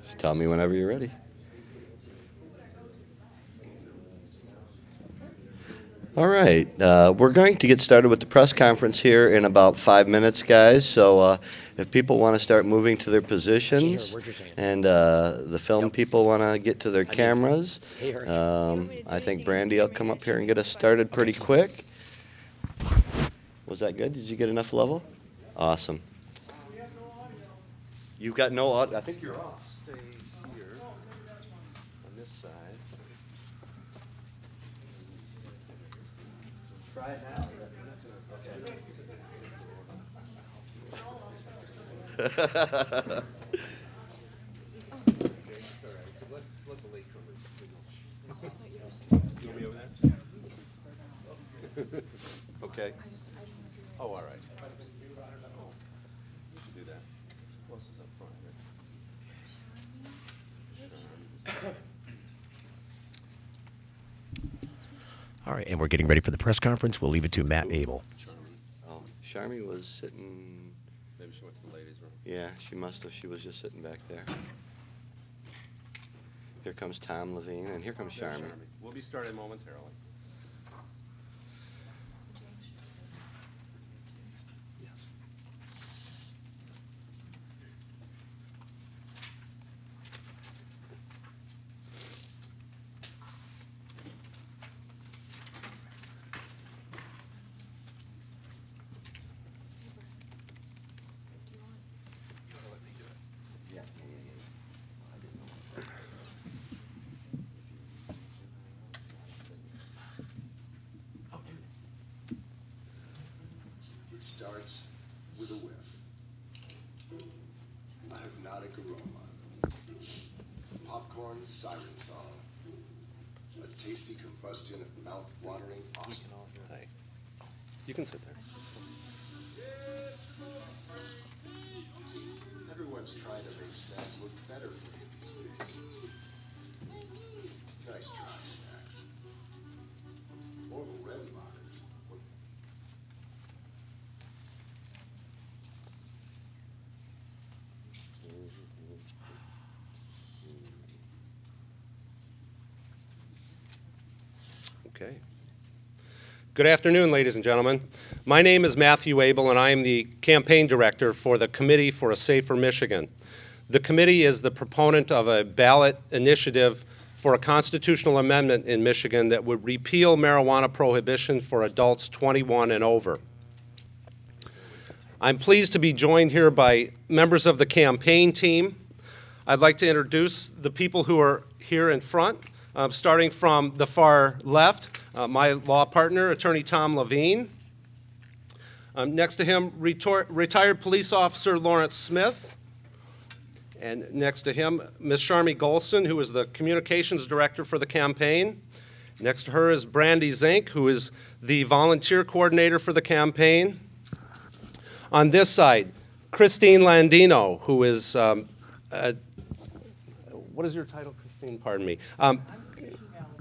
Just tell me whenever you're ready. All right, we're going to get started with the press conference here in about 5 minutes, guys. So if people want to start moving to their positions and the film people want to get to their cameras, I think Brandy will come up here and get us started pretty quick. Was that good? Did you get enough level? Awesome. You've got no audio. I think you're off. Stay here on this side. Try it now. Okay. Okay. Oh, all right. Do that. Who else is up front here? All right, and we're getting ready for the press conference. We'll leave it to Matt Abel. Oh, Sharmy was sitting. Maybe she went to the ladies' room. Yeah, she must have. She was just sitting back there. Here comes Tom Levine, and here comes Sharmy. We'll be starting momentarily. Starts with a whiff, a hypnotic aroma, popcorn siren song, a tasty combustion of mouth-watering awesome. Hi. You can sit there. Everyone's trying to make snacks look better for you these days. Nice try, snacks. Orville Redenbacher's. Okay. Good afternoon, ladies and gentlemen. My name is Matthew Abel, and I am the campaign director for the Committee for a Safer Michigan. The committee is the proponent of a ballot initiative for a constitutional amendment in Michigan that would repeal marijuana prohibition for adults 21 and over. I'm pleased to be joined here by members of the campaign team. I'd like to introduce the people who are here in front. Starting from the far left, my law partner, Attorney Tom Levine. Next to him, retired police officer Lawrence Smith. And next to him, Ms. Sharmy Golson, who is the communications director for the campaign. Next to her is Brandy Zink, who is the volunteer coordinator for the campaign. On this side, Christine Landino, who is, what is your title, Christine? Pardon me.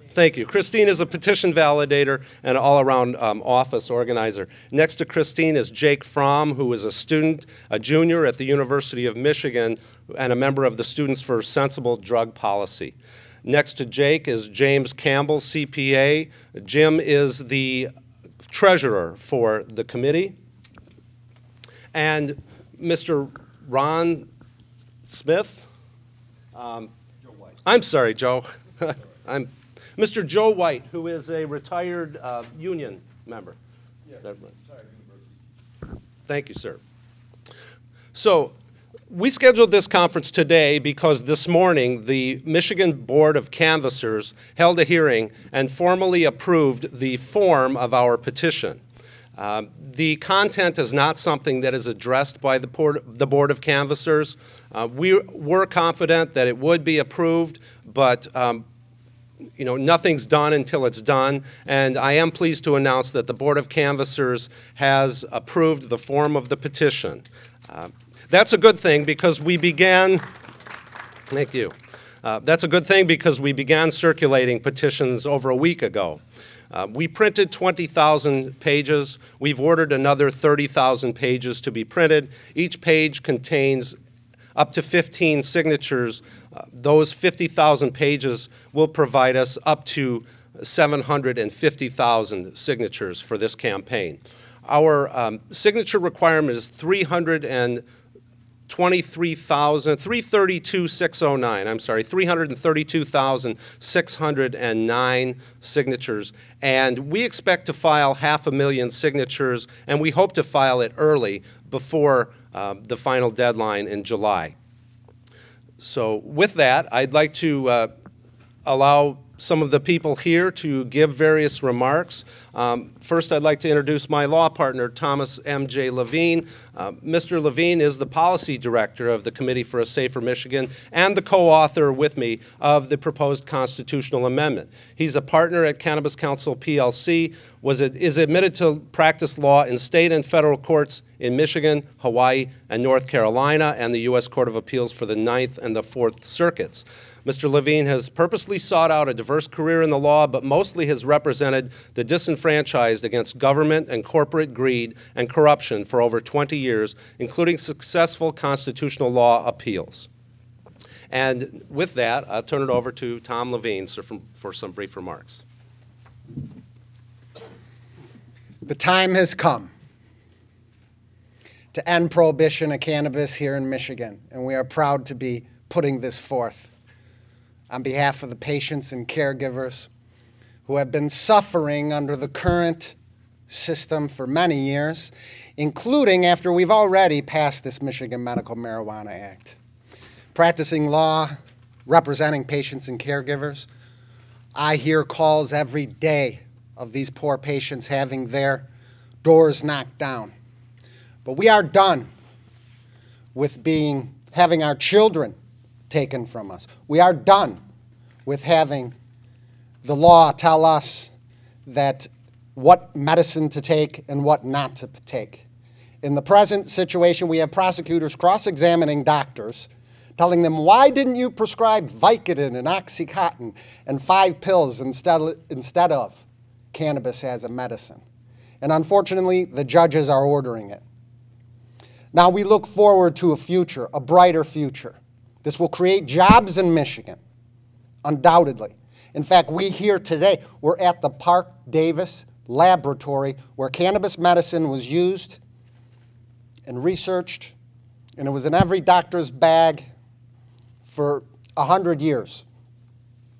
Thank you. Christine is a petition validator and all-around office organizer. Next to Christine is Jake Fromm, who is a student, a junior at the University of Michigan, and a member of the Students for Sensible Drug Policy. Next to Jake is James Campbell, CPA. Jim is the treasurer for the committee. And Mr. Ron Smith. Joe White. I'm sorry, Joe. Mr. Joe White, who is a retired union member. Yes, retired university. Thank you, sir. So we scheduled this conference today because this morning the Michigan Board of Canvassers held a hearing and formally approved the form of our petition. The content is not something that is addressed by the Board of Canvassers. We were confident that it would be approved, but you know, nothing's done until it's done, and I am pleased to announce that the Board of Canvassers has approved the form of the petition. That's a good thing because we began, thank you. That's a good thing because we began circulating petitions over a week ago. We printed 20,000 pages. We've ordered another 30,000 pages to be printed. Each page contains up to 15 signatures. Those 50,000 pages will provide us up to 750,000 signatures for this campaign. Our signature requirement is 332,609 signatures, and we expect to file 500,000 signatures, and we hope to file it early before the final deadline in July. So with that, I'd like to allow some of the people here to give various remarks. First, I'd like to introduce my law partner, Thomas M.J. Levine. Mr. Levine is the policy director of the Committee for a Safer Michigan and the co-author with me of the proposed constitutional amendment. He's a partner at Cannabis Counsel, PLC, is admitted to practice law in state and federal courts in Michigan, Hawaii, and North Carolina, and the U.S. Court of Appeals for the Ninth and the Fourth Circuits. Mr. Levine has purposely sought out a diverse career in the law, but mostly has represented the disenfranchised against government and corporate greed and corruption for over 20 years, including successful constitutional law appeals. And with that, I'll turn it over to Tom Levine for some brief remarks. The time has come to end prohibition of cannabis here in Michigan, and we are proud to be putting this forth on behalf of the patients and caregivers who have been suffering under the current system for many years, including after we've already passed this Michigan Medical Marijuana Act. Practicing law, representing patients and caregivers, I hear calls every day of these poor patients having their doors knocked down. But we are done with having our children taken from us. We are done with having the law tell us that what medicine to take and what not to take. In the present situation, we have prosecutors cross-examining doctors, telling them, why didn't you prescribe Vicodin and Oxycontin and 5 pills instead of cannabis as a medicine? And unfortunately, the judges are ordering it. Now we look forward to a future, a brighter future. This will create jobs in Michigan, undoubtedly. In fact, we here today, we're at the Park Davis laboratory where cannabis medicine was used and researched, and it was in every doctor's bag for 100 years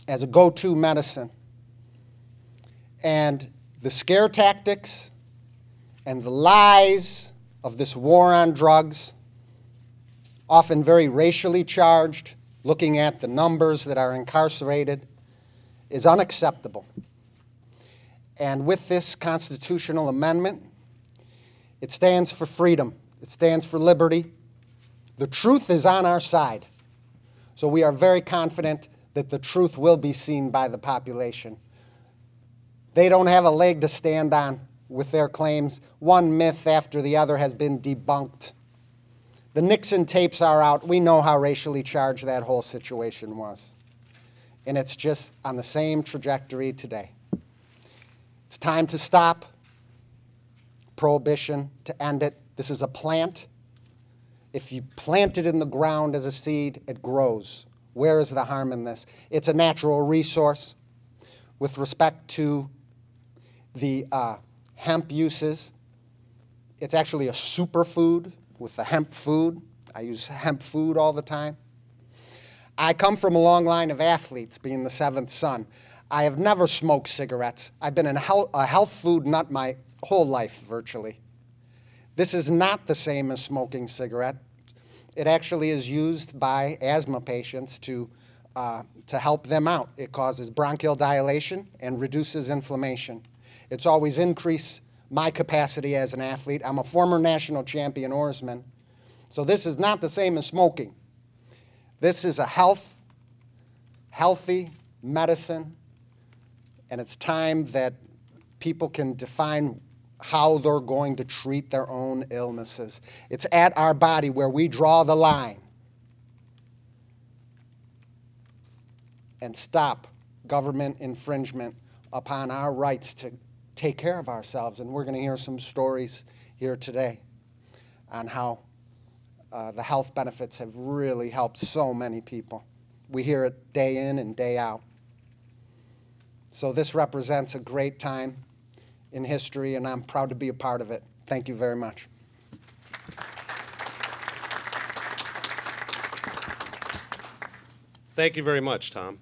as a go-to medicine. And the scare tactics and the lies of this war on drugs, often very racially charged, looking at the numbers that are incarcerated, is unacceptable. And with this constitutional amendment, it stands for freedom. It stands for liberty. The truth is on our side. So we are very confident that the truth will be seen by the population. They don't have a leg to stand on with their claims. One myth after the other has been debunked. The Nixon tapes are out. We know how racially charged that whole situation was. And it's just on the same trajectory today. It's time to stop prohibition, to end it. This is a plant. If you plant it in the ground as a seed, it grows. Where is the harm in this? It's a natural resource. With respect to the hemp uses, it's actually a superfood with the hemp food. I use hemp food all the time. I come from a long line of athletes, being the 7th son. I have never smoked cigarettes. I've been a health food nut my whole life, virtually. This is not the same as smoking cigarettes. It actually is used by asthma patients to help them out. It causes bronchial dilation and reduces inflammation. It's always increased my capacity as an athlete. I'm a former national champion oarsman. So this is not the same as smoking. This is a healthy medicine, and it's time that people can define how they're going to treat their own illnesses. It's at our body where we draw the line and stop government infringement upon our rights to take care of ourselves. And we're going to hear some stories here today on how the health benefits have really helped so many people. We hear it day in and day out. So this represents a great time in history, and I'm proud to be a part of it. Thank you very much. Thank you very much, Tom.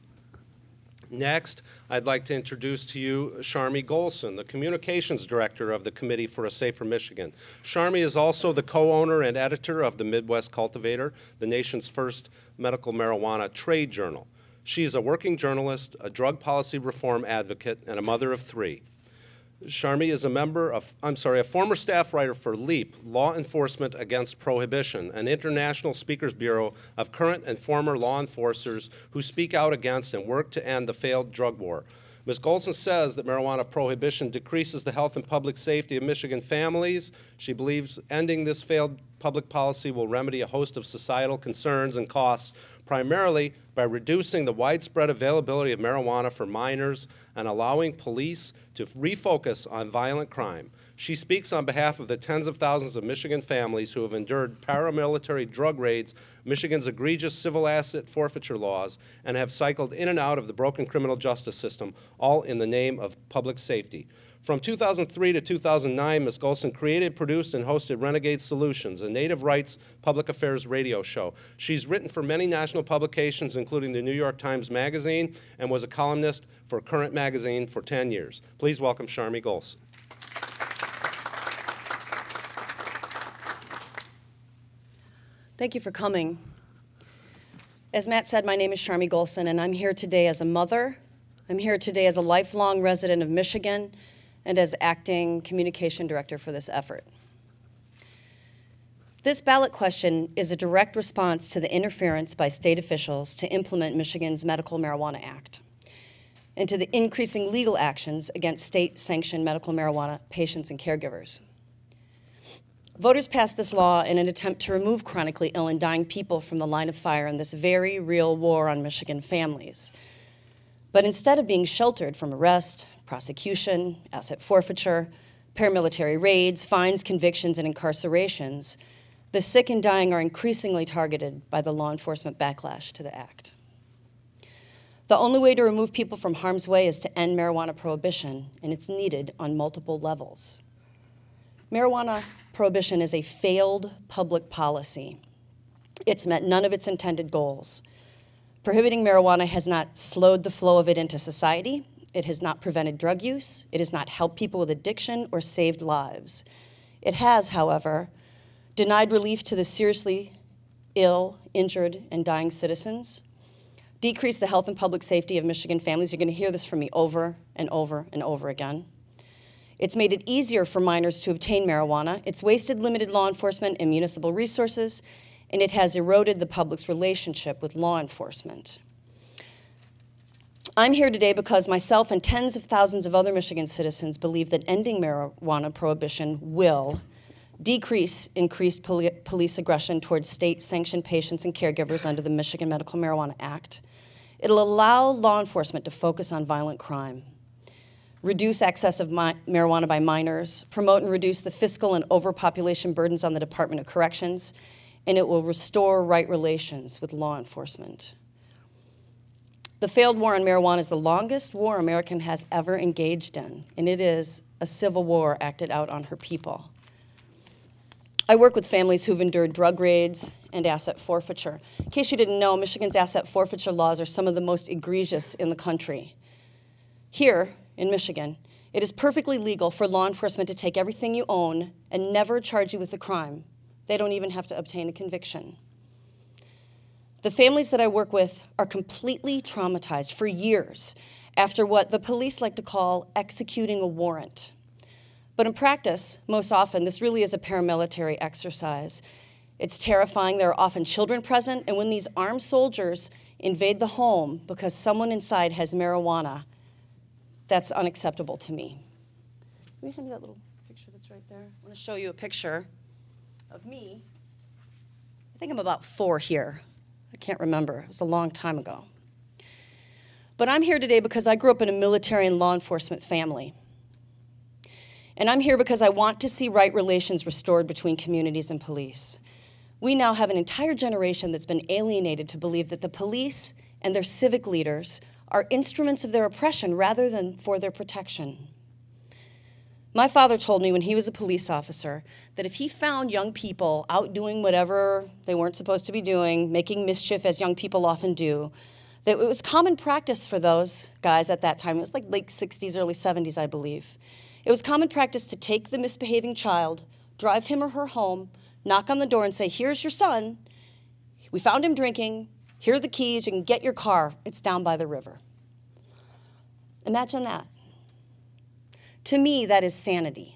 Next, I'd like to introduce to you Sharmi Golson, the Communications Director of the Committee for a Safer Michigan. Sharmi is also the co-owner and editor of the Midwest Cultivator, the nation's first medical marijuana trade journal. She is a working journalist, a drug policy reform advocate, and a mother of 3. Sharmi is a former staff writer for LEAP, Law Enforcement Against Prohibition, an international speakers bureau of current and former law enforcers who speak out against and work to end the failed drug war. Ms. Golson says that marijuana prohibition decreases the health and public safety of Michigan families. She believes ending this failed public policy will remedy a host of societal concerns and costs, primarily by reducing the widespread availability of marijuana for minors and allowing police to refocus on violent crime. She speaks on behalf of the tens of thousands of Michigan families who have endured paramilitary drug raids, Michigan's egregious civil asset forfeiture laws, and have cycled in and out of the broken criminal justice system, all in the name of public safety. From 2003 to 2009, Ms. Golson created, produced, and hosted Renegade Solutions, a native rights public affairs radio show. She's written for many national publications, including the New York Times Magazine, and was a columnist for Current Magazine for 10 years. Please welcome Sharmi Golson. Thank you for coming. As Matt said, my name is Sharmi Golson, and I'm here today as a mother. I'm here today as a lifelong resident of Michigan and as acting communication director for this effort. This ballot question is a direct response to the interference by state officials to implement Michigan's Medical Marijuana Act and to the increasing legal actions against state-sanctioned medical marijuana patients and caregivers. Voters passed this law in an attempt to remove chronically ill and dying people from the line of fire in this very real war on Michigan families. But instead of being sheltered from arrest, prosecution, asset forfeiture, paramilitary raids, fines, convictions, and incarcerations, the sick and dying are increasingly targeted by the law enforcement backlash to the act. The only way to remove people from harm's way is to end marijuana prohibition, and it's needed on multiple levels. Marijuana prohibition is a failed public policy. It's met none of its intended goals. Prohibiting marijuana has not slowed the flow of it into society. It has not prevented drug use. It has not helped people with addiction or saved lives. It has, however, denied relief to the seriously ill, injured, and dying citizens, decreased the health and public safety of Michigan families. You're going to hear this from me over and over and over again. It's made it easier for minors to obtain marijuana. It's wasted limited law enforcement and municipal resources, and it has eroded the public's relationship with law enforcement. I'm here today because myself and tens of thousands of other Michigan citizens believe that ending marijuana prohibition will decrease increased police aggression towards state-sanctioned patients and caregivers under the Michigan Medical Marijuana Act. It'll allow law enforcement to focus on violent crime, reduce access of marijuana by minors, promote and reduce the fiscal and overpopulation burdens on the Department of Corrections, and it will restore right relations with law enforcement. The failed war on marijuana is the longest war America has ever engaged in, and it is a civil war acted out on her people. I work with families who've endured drug raids and asset forfeiture. In case you didn't know, Michigan's asset forfeiture laws are some of the most egregious in the country. Here in Michigan, it is perfectly legal for law enforcement to take everything you own and never charge you with a crime. They don't even have to obtain a conviction. The families that I work with are completely traumatized for years after what the police like to call executing a warrant. But in practice, most often, this really is a paramilitary exercise. It's terrifying. There are often children present, and when these armed soldiers invade the home because someone inside has marijuana, that's unacceptable to me. Can you hand me that little picture that's right there? I want to show you a picture of me. I think I'm about 4 here. I can't remember. It was a long time ago. But I'm here today because I grew up in a military and law enforcement family. And I'm here because I want to see right relations restored between communities and police. We now have an entire generation that's been alienated to believe that the police and their civic leaders are instruments of their oppression rather than for their protection. My father told me when he was a police officer that if he found young people out doing whatever they weren't supposed to be doing, making mischief as young people often do, that it was common practice for those guys at that time. It was like late 60s, early 70s, I believe. It was common practice to take the misbehaving child, drive him or her home, knock on the door and say, here's your son. We found him drinking. Here are the keys. You can get your car. It's down by the river. Imagine that. To me, that is sanity.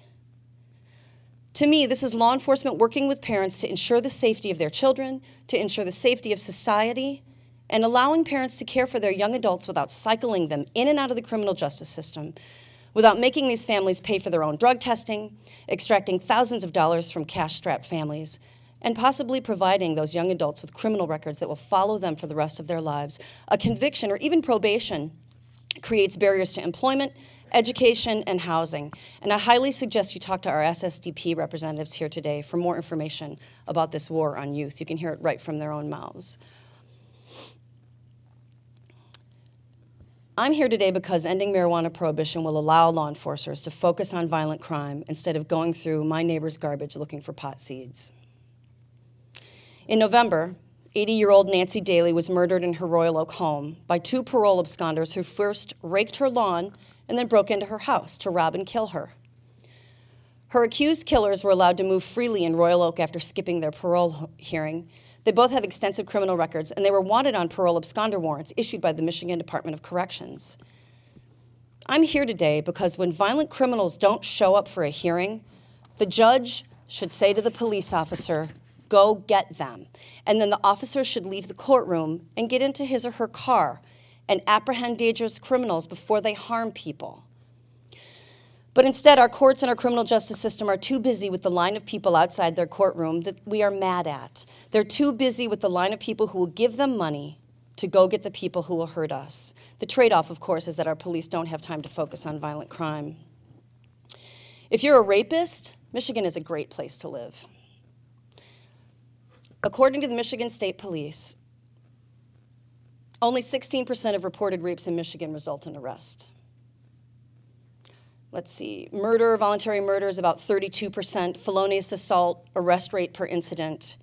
To me, this is law enforcement working with parents to ensure the safety of their children, to ensure the safety of society, and allowing parents to care for their young adults without cycling them in and out of the criminal justice system, without making these families pay for their own drug testing, extracting thousands of dollars from cash-strapped families, and possibly providing those young adults with criminal records that will follow them for the rest of their lives. A conviction or even probation creates barriers to employment, education, and housing. And I highly suggest you talk to our SSDP representatives here today for more information about this war on youth. You can hear it right from their own mouths. I'm here today because ending marijuana prohibition will allow law enforcers to focus on violent crime instead of going through my neighbor's garbage looking for pot seeds. In November, 80-year-old Nancy Daly was murdered in her Royal Oak home by two parole absconders who first raked her lawn and then broke into her house to rob and kill her. Her accused killers were allowed to move freely in Royal Oak after skipping their parole hearing. They both have extensive criminal records, and they were wanted on parole absconder warrants issued by the Michigan Department of Corrections. I'm here today because when violent criminals don't show up for a hearing, the judge should say to the police officer, go get them. And then the officer should leave the courtroom and get into his or her car and apprehend dangerous criminals before they harm people. But instead, our courts and our criminal justice system are too busy with the line of people outside their courtroom that we are mad at. They're too busy with the line of people who will give them money to go get the people who will hurt us. The trade-off, of course, is that our police don't have time to focus on violent crime. If you're a rapist, Michigan is a great place to live. According to the Michigan State Police, only 16% of reported rapes in Michigan result in arrest. Let's see, murder, voluntary murder is about 32%. Felonious assault, arrest rate per incident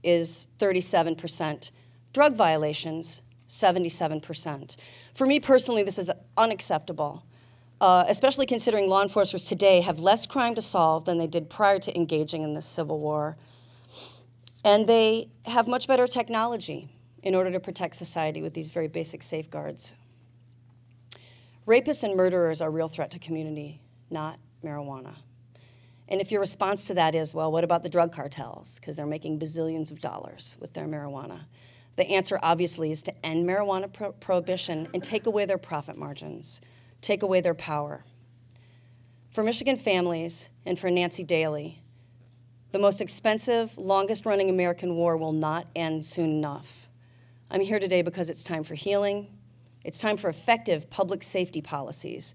is 37%. Drug violations, 77%. For me personally, this is unacceptable, especially considering law enforcers today have less crime to solve than they did prior to engaging in this civil war. And they have much better technology in order to protect society with these very basic safeguards. Rapists and murderers are a real threat to community, not marijuana. And if your response to that is, well, what about the drug cartels? Because they're making bazillions of dollars with their marijuana. The answer, obviously, is to end marijuana prohibition and take away their profit margins, take away their power. For Michigan families and for Nancy Daly, the most expensive, longest-running American war will not end soon enough. I'm here today because it's time for healing, it's time for effective public safety policies,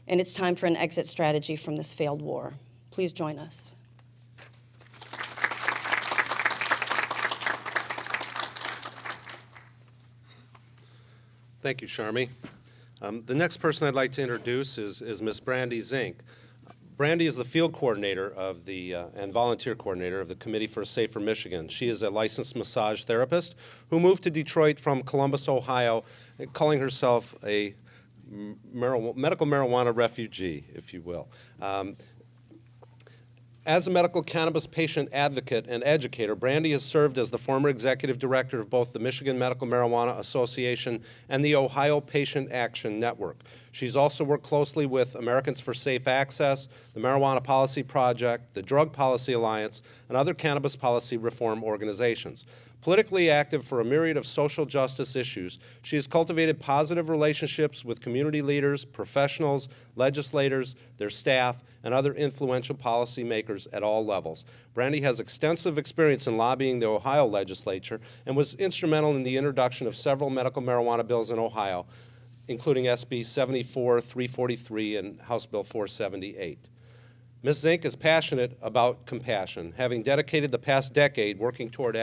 and it's time for an exit strategy from this failed war. Please join us. Thank you, Sharmi. The next person I'd like to introduce is Ms. Brandy Zink. Brandy is the field coordinator of and volunteer coordinator of the Committee for a Safer Michigan. She is a licensed massage therapist who moved to Detroit from Columbus, Ohio, calling herself a medical marijuana refugee, if you will. As a medical cannabis patient advocate and educator, Brandy has served as the former executive director of both the Michigan Medical Marijuana Association and the Ohio Patient Action Network. She's also worked closely with Americans for Safe Access, the Marijuana Policy Project, the Drug Policy Alliance, and other cannabis policy reform organizations. Politically active for a myriad of social justice issues, she has cultivated positive relationships with community leaders, professionals, legislators, their staff, and other influential policymakers at all levels. Brandy has extensive experience in lobbying the Ohio legislature and was instrumental in the introduction of several medical marijuana bills in Ohio, including SB 74, 343, and House Bill 478. Ms. Zink is passionate about compassion, having dedicated the past decade working toward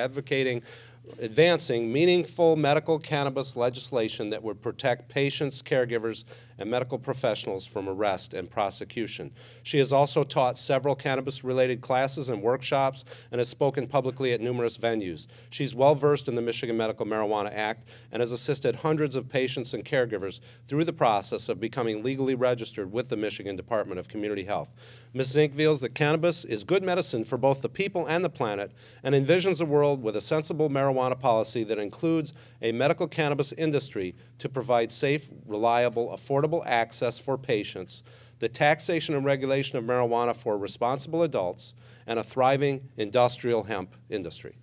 advancing meaningful medical cannabis legislation that would protect patients, caregivers, and medical professionals from arrest and prosecution. She has also taught several cannabis-related classes and workshops and has spoken publicly at numerous venues. She's well-versed in the Michigan Medical Marijuana Act and has assisted hundreds of patients and caregivers through the process of becoming legally registered with the Michigan Department of Community Health. Ms. Zink feels that cannabis is good medicine for both the people and the planet and envisions a world with a sensible marijuana policy that includes a medical cannabis industry to provide safe, reliable, affordable access for patients, the taxation and regulation of marijuana for responsible adults, and a thriving industrial hemp industry.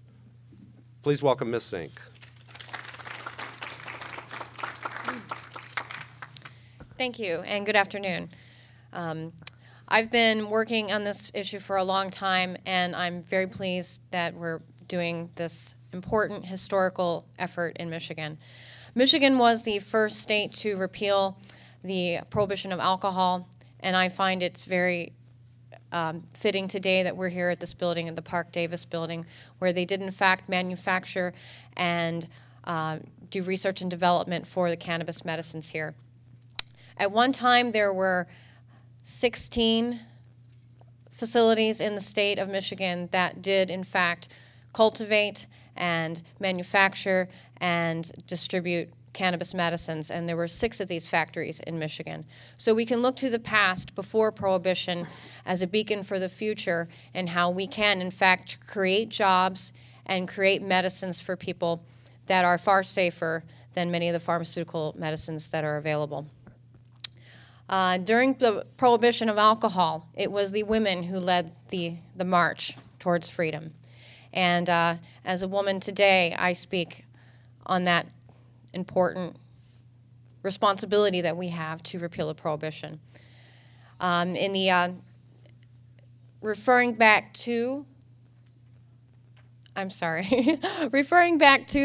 Please welcome Ms. Zink. Thank you, and good afternoon. I've been working on this issue for a long time, and I'm very pleased that we're doing this important historical effort in Michigan. Michigan was the first state to repeal the prohibition of alcohol, and I find it's very fitting today that we're here at this building, at the Park Davis building, where they did in fact manufacture and do research and development for the cannabis medicines here. At one time, there were 16 facilities in the state of Michigan that did in fact cultivate and manufacture and distribute cannabis medicines, and there were 6 of these factories in Michigan. So we can look to the past before Prohibition as a beacon for the future and how we can in fact create jobs and create medicines for people that are far safer than many of the pharmaceutical medicines that are available. During the prohibition of alcohol, it was the women who led the march towards freedom. And as a woman today, I speak on that important responsibility that we have to repeal the prohibition. Referring back to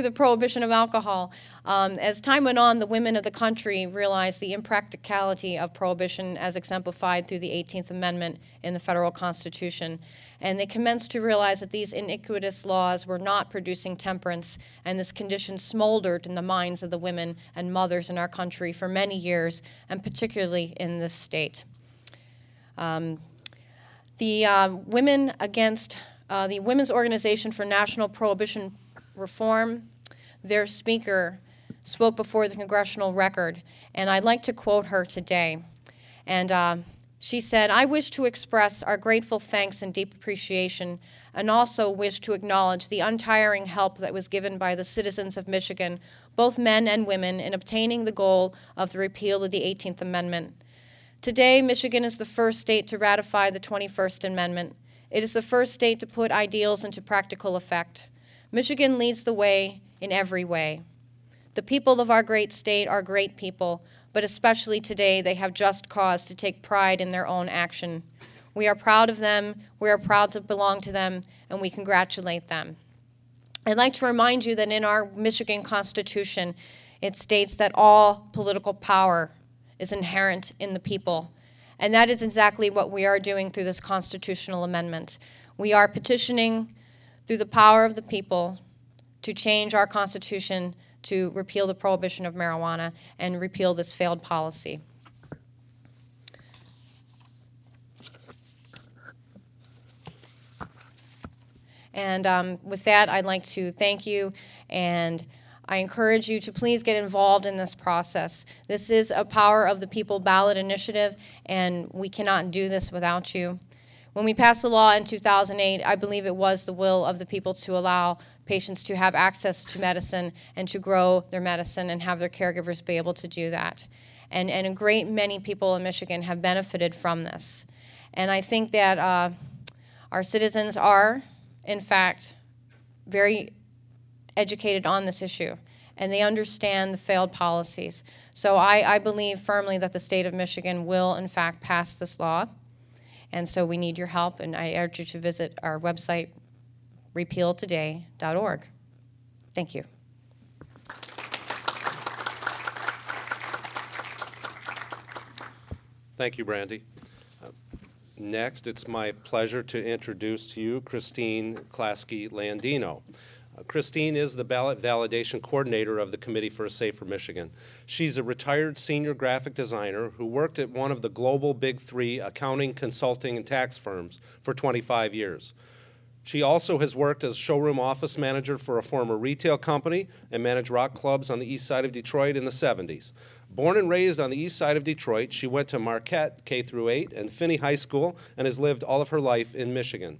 the prohibition of alcohol, as time went on, the women of the country realized the impracticality of prohibition as exemplified through the 18th Amendment in the federal Constitution. And they commenced to realize that these iniquitous laws were not producing temperance, and this condition smoldered in the minds of the women and mothers in our country for many years, and particularly in this state. The Women's Organization for National Prohibition Reform, their speaker spoke before the Congressional Record, and I'd like to quote her today. And she said, "I wish to express our grateful thanks and deep appreciation, and also wish to acknowledge the untiring help that was given by the citizens of Michigan, both men and women, in obtaining the goal of the repeal of the 18th Amendment. Today, Michigan is the first state to ratify the 21st Amendment. It is the first state to put ideals into practical effect. Michigan leads the way in every way. The people of our great state are great people, but especially today they have just cause to take pride in their own action. We are proud of them, we are proud to belong to them, and we congratulate them." I'd like to remind you that in our Michigan Constitution, it states that all political power is inherent in the people. And that is exactly what we are doing through this constitutional amendment. We are petitioning through the power of the people to change our Constitution to repeal the prohibition of marijuana and repeal this failed policy. And with that, I'd like to thank you, and I encourage you to please get involved in this process. This is a Power of the People ballot initiative, and we cannot do this without you. When we passed the law in 2008, I believe it was the will of the people to allow patients to have access to medicine and to grow their medicine and have their caregivers be able to do that. And a great many people in Michigan have benefited from this. And I think that our citizens are, in fact, very educated on this issue, and they understand the failed policies. So I believe firmly that the state of Michigan will, in fact, pass this law. And so we need your help, and I urge you to visit our website, repealtoday.org. Thank you. Thank you, Brandy. Next, it's my pleasure to introduce to you Christine Klasky-Landino. Christine is the ballot validation coordinator of the Committee for a Safer Michigan. She's a retired senior graphic designer who worked at one of the global big three accounting, consulting, and tax firms for 25 years. She also has worked as showroom office manager for a former retail company and managed rock clubs on the east side of Detroit in the 70s. Born and raised on the east side of Detroit, she went to Marquette K-8 and Finney High School and has lived all of her life in Michigan.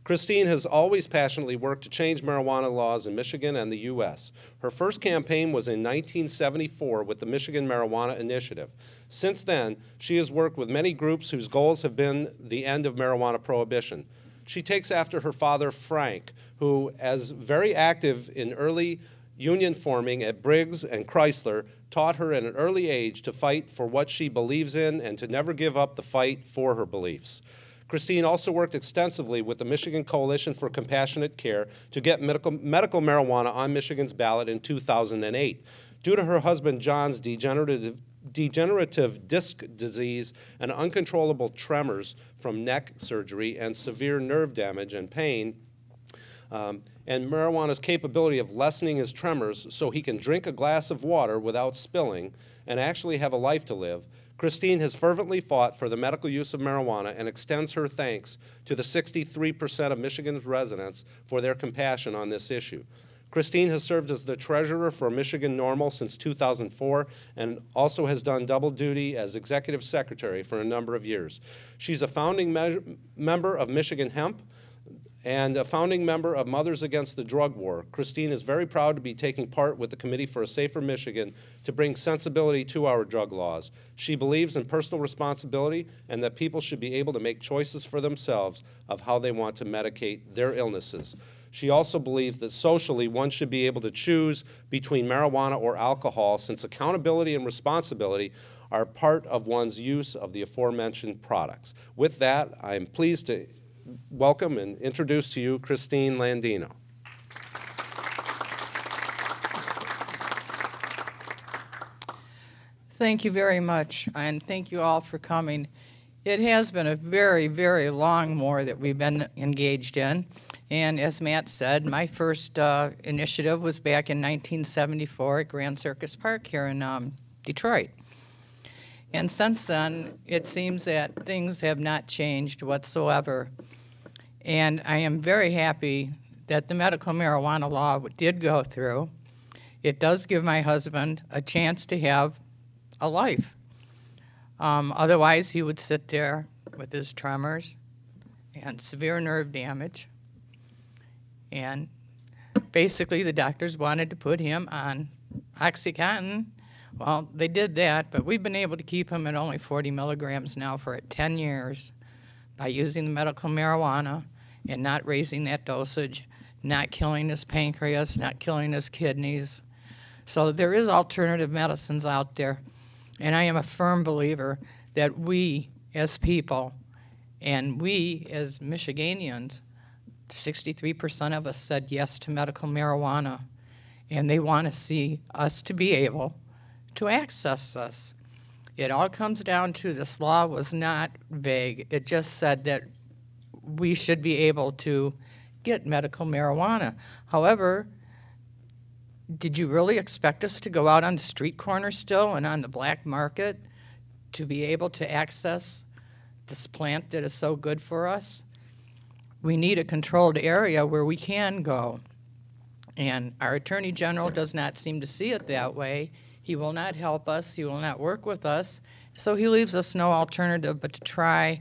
Christine has always passionately worked to change marijuana laws in Michigan and the U.S. Her first campaign was in 1974 with the Michigan Marijuana Initiative. Since then, she has worked with many groups whose goals have been the end of marijuana prohibition. She takes after her father, Frank, who, as very active in early union forming at Briggs and Chrysler, taught her at an early age to fight for what she believes in and to never give up the fight for her beliefs. Christine also worked extensively with the Michigan Coalition for Compassionate Care to get medical marijuana on Michigan's ballot in 2008. Due to her husband John's degenerative disc disease and uncontrollable tremors from neck surgery and severe nerve damage and pain, and marijuana's capability of lessening his tremors so he can drink a glass of water without spilling and actually have a life to live, Christine has fervently fought for the medical use of marijuana and extends her thanks to the 63% of Michigan's residents for their compassion on this issue. Christine has served as the treasurer for Michigan NORML since 2004 and also has done double duty as executive secretary for a number of years. She's a founding member of Michigan Hemp and a founding member of Mothers Against the Drug War. Christine is very proud to be taking part with the Committee for a Safer Michigan to bring sensibility to our drug laws. She believes in personal responsibility and that people should be able to make choices for themselves of how they want to medicate their illnesses. She also believes that socially one should be able to choose between marijuana or alcohol, since accountability and responsibility are part of one's use of the aforementioned products. With that, I am pleased to welcome and introduce to you Christine Landino. Thank you very much, and thank you all for coming. It has been a very, very long war that we've been engaged in. And as Matt said, my first initiative was back in 1974 at Grand Circus Park here in Detroit. And since then, it seems that things have not changed whatsoever. And I am very happy that the medical marijuana law did go through. It does give my husband a chance to have a life. Otherwise, he would sit there with his tremors and severe nerve damage. And basically, the doctors wanted to put him on OxyContin. Well, they did that, but we've been able to keep him at only 40 milligrams now for 10 years by using the medical marijuana and not raising that dosage, not killing his pancreas, not killing his kidneys. So there is alternative medicines out there, and I am a firm believer that we as people and we as Michiganians, 63% of us said yes to medical marijuana, and they want to see us to be able to access this. It all comes down to this law was not vague. It just said that we should be able to get medical marijuana. However, did you really expect us to go out on the street corner still and on the black market to be able to access this plant that is so good for us? We need a controlled area where we can go. And our Attorney General does not seem to see it that way. He will not help us. He will not work with us. So he leaves us no alternative but to try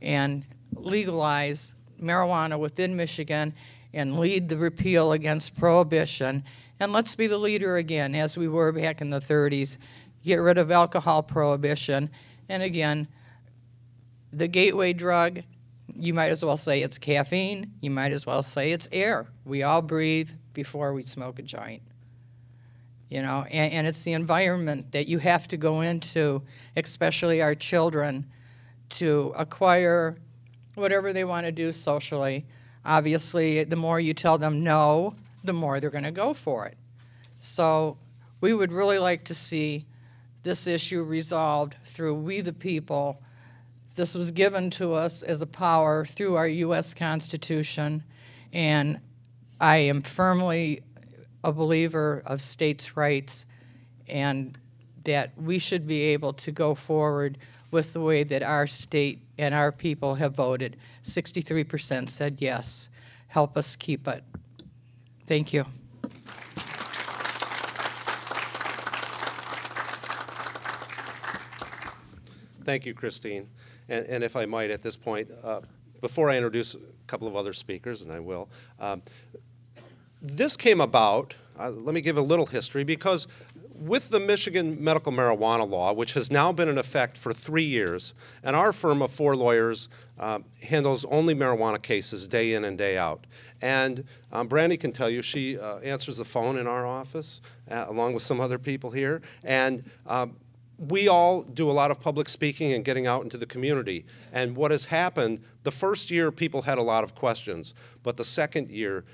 and legalize marijuana within Michigan and lead the repeal against prohibition. And let's be the leader again, as we were back in the 30s. Get rid of alcohol prohibition. And again, the gateway drug, you might as well say it's caffeine. You might as well say it's air. We all breathe before we smoke a joint. You know, and it's the environment that you have to go into, especially our children, to acquire whatever they want to do socially. Obviously, the more you tell them no, the more they're going to go for it. So we would really like to see this issue resolved through we the people, This was given to us as a power through our U.S. Constitution, and I am firmly a believer of states' rights and that we should be able to go forward with the way that our state and our people have voted. 63% said yes. Help us keep it. Thank you. Thank you, Christine. And if I might, at this point, before I introduce a couple of other speakers, and I will, this came about, let me give a little history, because with the Michigan medical marijuana law, which has now been in effect for 3 years, and our firm of 4 lawyers handles only marijuana cases day in and day out. And Brandy can tell you, she answers the phone in our office, along with some other people here, and we all do a lot of public speaking and getting out into the community. And what has happened, the first year people had a lot of questions, but the second year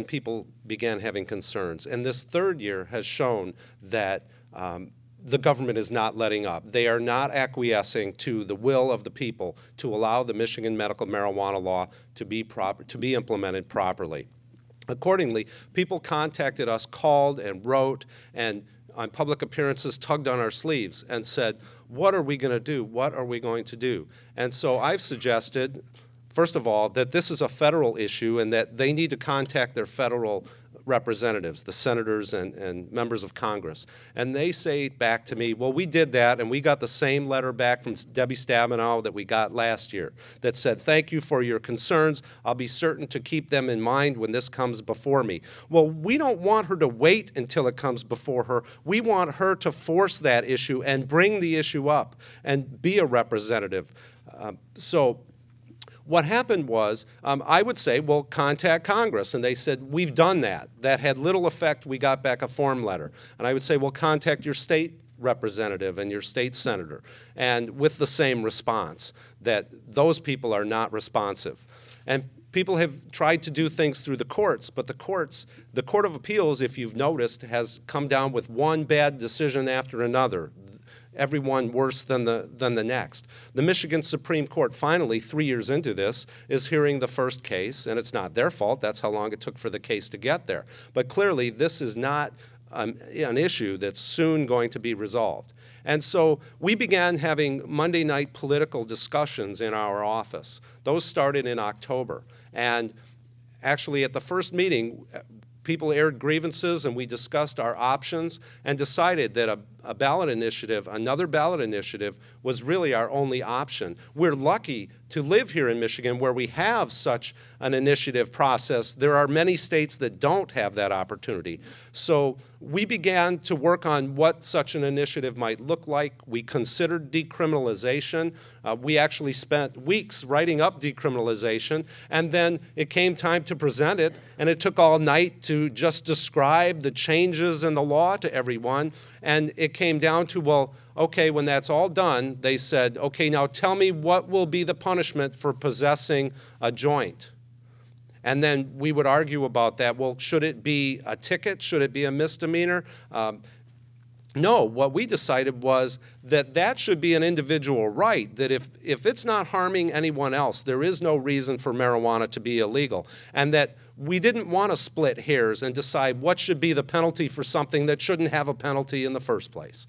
people began having concerns. And this third year has shown that the government is not letting up. They are not acquiescing to the will of the people to allow the Michigan medical marijuana law to be implemented properly. Accordingly, people contacted us, called and wrote, and on public appearances tugged on our sleeves and said, what are we going to do? What are we going to do? And so I've suggested, first of all, that this is a federal issue and that they need to contact their federal representatives, the senators and members of Congress. And they say back to me, well, we did that, and we got the same letter back from Debbie Stabenow that we got last year that said, thank you for your concerns. I'll be certain to keep them in mind when this comes before me. Well, we don't want her to wait until it comes before her. We want her to force that issue and bring the issue up and be a representative. What happened was, I would say, well, contact Congress. And they said, we've done that. That had little effect. We got back a form letter. And I would say, well, contact your state representative and your state senator. And with the same response, that those people are not responsive. And people have tried to do things through the courts, but the Court of Appeals, if you've noticed, has come down with one bad decision after another. Everyone worse than the next. The Michigan Supreme Court finally, 3 years into this, is hearing the first case, and it's not their fault. That's how long it took for the case to get there. But clearly, this is not an issue that's soon going to be resolved. And so we began having Monday night political discussions in our office. Those started in October. And actually, at the first meeting, people aired grievances, and we discussed our options and decided that a ballot initiative, another ballot initiative, was really our only option. We're lucky to live here in Michigan where we have such an initiative process. There are many states that don't have that opportunity. So we began to work on what such an initiative might look like. We considered decriminalization. We actually spent weeks writing up decriminalization, and then it came time to present it, and it took all night to just describe the changes in the law to everyone. And it came down to, well, okay, when that's all done, they said, okay, now tell me what will be the punishment for possessing a joint. And then we would argue about that. Well, should it be a ticket? Should it be a misdemeanor? No, what we decided was that that should be an individual right, that if it's not harming anyone else, there is no reason for marijuana to be illegal. And that we didn't want to split hairs and decide what should be the penalty for something that shouldn't have a penalty in the first place.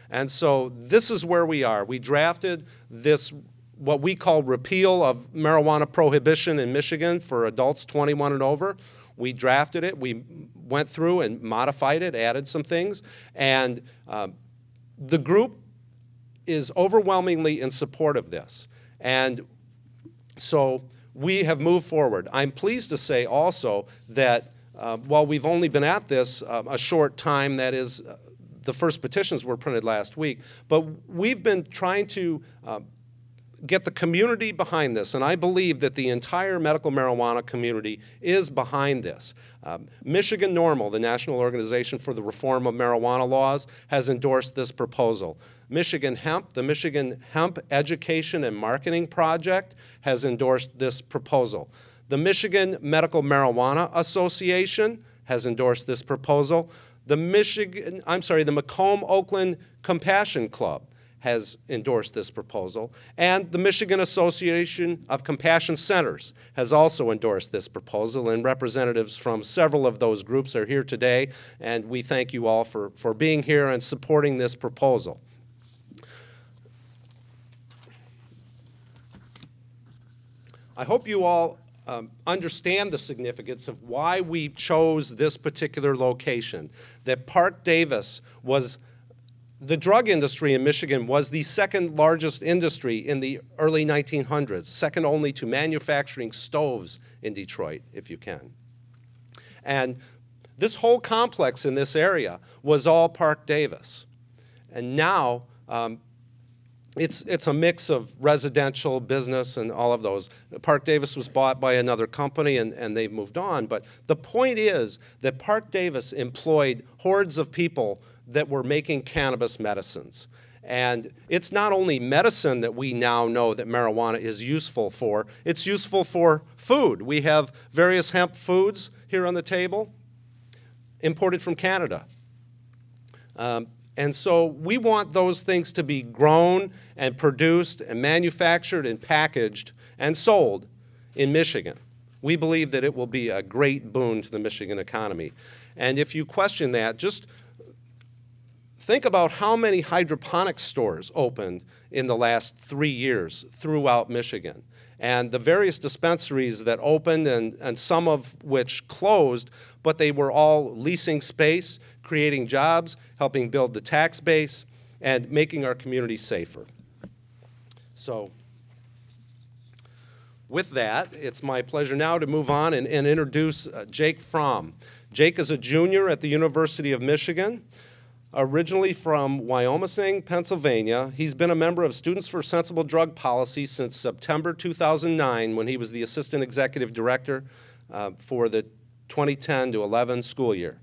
And so this is where we are. We drafted this, what we call repeal of marijuana prohibition in Michigan for adults 21 and over. We drafted it. We went through and modified it, added some things. And the group is overwhelmingly in support of this. And so we have moved forward. I'm pleased to say also that while we've only been at this a short time, that is, the first petitions were printed last week, but we've been trying to get the community behind this, and I believe that the entire medical marijuana community is behind this. Michigan NORML, the National Organization for the Reform of Marijuana Laws, has endorsed this proposal. Michigan Hemp, the Michigan Hemp Education and Marketing Project, has endorsed this proposal. The Michigan Medical Marijuana Association has endorsed this proposal. The Macomb-Oakland Compassion Club has endorsed this proposal, and the Michigan Association of Compassion Centers has also endorsed this proposal, and representatives from several of those groups are here today, and we thank you all for being here and supporting this proposal. I hope you all understand the significance of why we chose this particular location, that Park Davis was the drug industry in Michigan was the second largest industry in the early 1900s, second only to manufacturing stoves in Detroit, if you can. And this whole complex in this area was all Park Davis. And now it's a mix of residential, business, and all of those. Park Davis was bought by another company, and they've moved on. But the point is that Park Davis employed hordes of people that were making cannabis medicines. And it's not only medicine that we now know that marijuana is useful for, it's useful for food. We have various hemp foods here on the table, imported from Canada. And so we want those things to be grown and produced and manufactured and packaged and sold in Michigan. We believe that it will be a great boon to the Michigan economy. And if you question that, just think about how many hydroponic stores opened in the last 3 years throughout Michigan, and the various dispensaries that opened and some of which closed, but they were all leasing space, creating jobs, helping build the tax base, and making our community safer. So with that, it's my pleasure now to move on and introduce Jake Fromm. Jake is a junior at the University of Michigan. Originally from Wyoming, Pennsylvania, he's been a member of Students for Sensible Drug Policy since September 2009, when he was the Assistant Executive Director for the 2010 to 11 school year.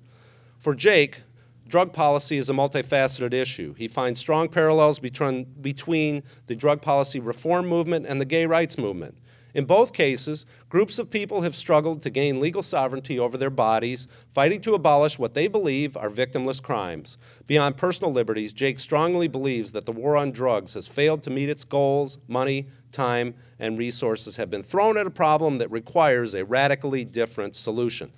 For Jake, drug policy is a multifaceted issue. He finds strong parallels between the drug policy reform movement and the gay rights movement. In both cases, groups of people have struggled to gain legal sovereignty over their bodies, fighting to abolish what they believe are victimless crimes. Beyond personal liberties, Jake strongly believes that the war on drugs has failed to meet its goals. Money, time, and resources have been thrown at a problem that requires a radically different solution.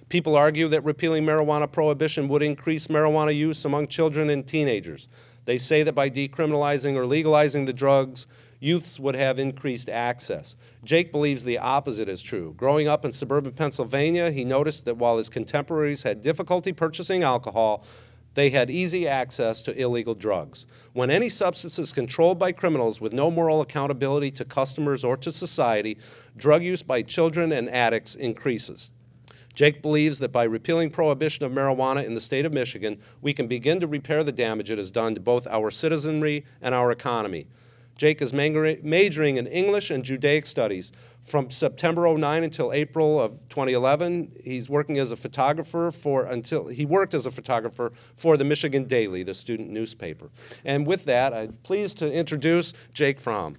People argue that repealing marijuana prohibition would increase marijuana use among children and teenagers. They say that by decriminalizing or legalizing the drugs, youths would have increased access. Jake believes the opposite is true. Growing up in suburban Pennsylvania, he noticed that while his contemporaries had difficulty purchasing alcohol, they had easy access to illegal drugs. When any substance is controlled by criminals with no moral accountability to customers or to society, drug use by children and addicts increases. Jake believes that by repealing prohibition of marijuana in the state of Michigan, we can begin to repair the damage it has done to both our citizenry and our economy. Jake is majoring in English and Judaic studies. From September 2009 until April of 2011, he's working as a photographer he worked as a photographer for the Michigan Daily, the student newspaper. And with that, I'm pleased to introduce Jake Fromm.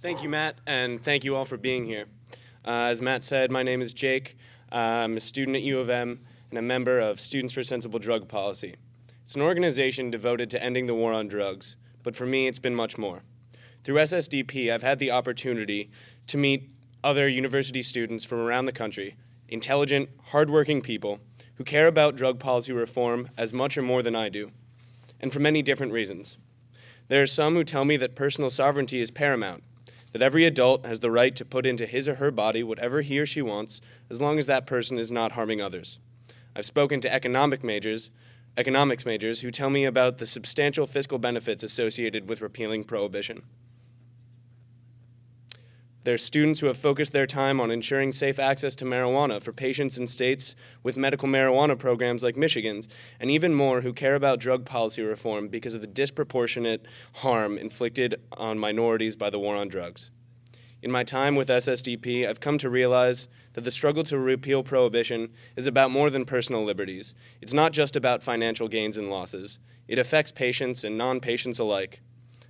Thank you, Matt, and thank you all for being here. As Matt said, my name is Jake. I'm a student at U of M and a member of Students for Sensible Drug Policy. It's an organization devoted to ending the war on drugs, but for me, it's been much more. Through SSDP, I've had the opportunity to meet other university students from around the country, intelligent, hardworking people who care about drug policy reform as much or more than I do, and for many different reasons. There are some who tell me that personal sovereignty is paramount, that every adult has the right to put into his or her body whatever he or she wants, as long as that person is not harming others. I've spoken to economics majors who tell me about the substantial fiscal benefits associated with repealing prohibition. There's students who have focused their time on ensuring safe access to marijuana for patients in states with medical marijuana programs like Michigan's, and even more who care about drug policy reform because of the disproportionate harm inflicted on minorities by the war on drugs. In my time with SSDP, I've come to realize that the struggle to repeal prohibition is about more than personal liberties. It's not just about financial gains and losses. It affects patients and non-patients alike.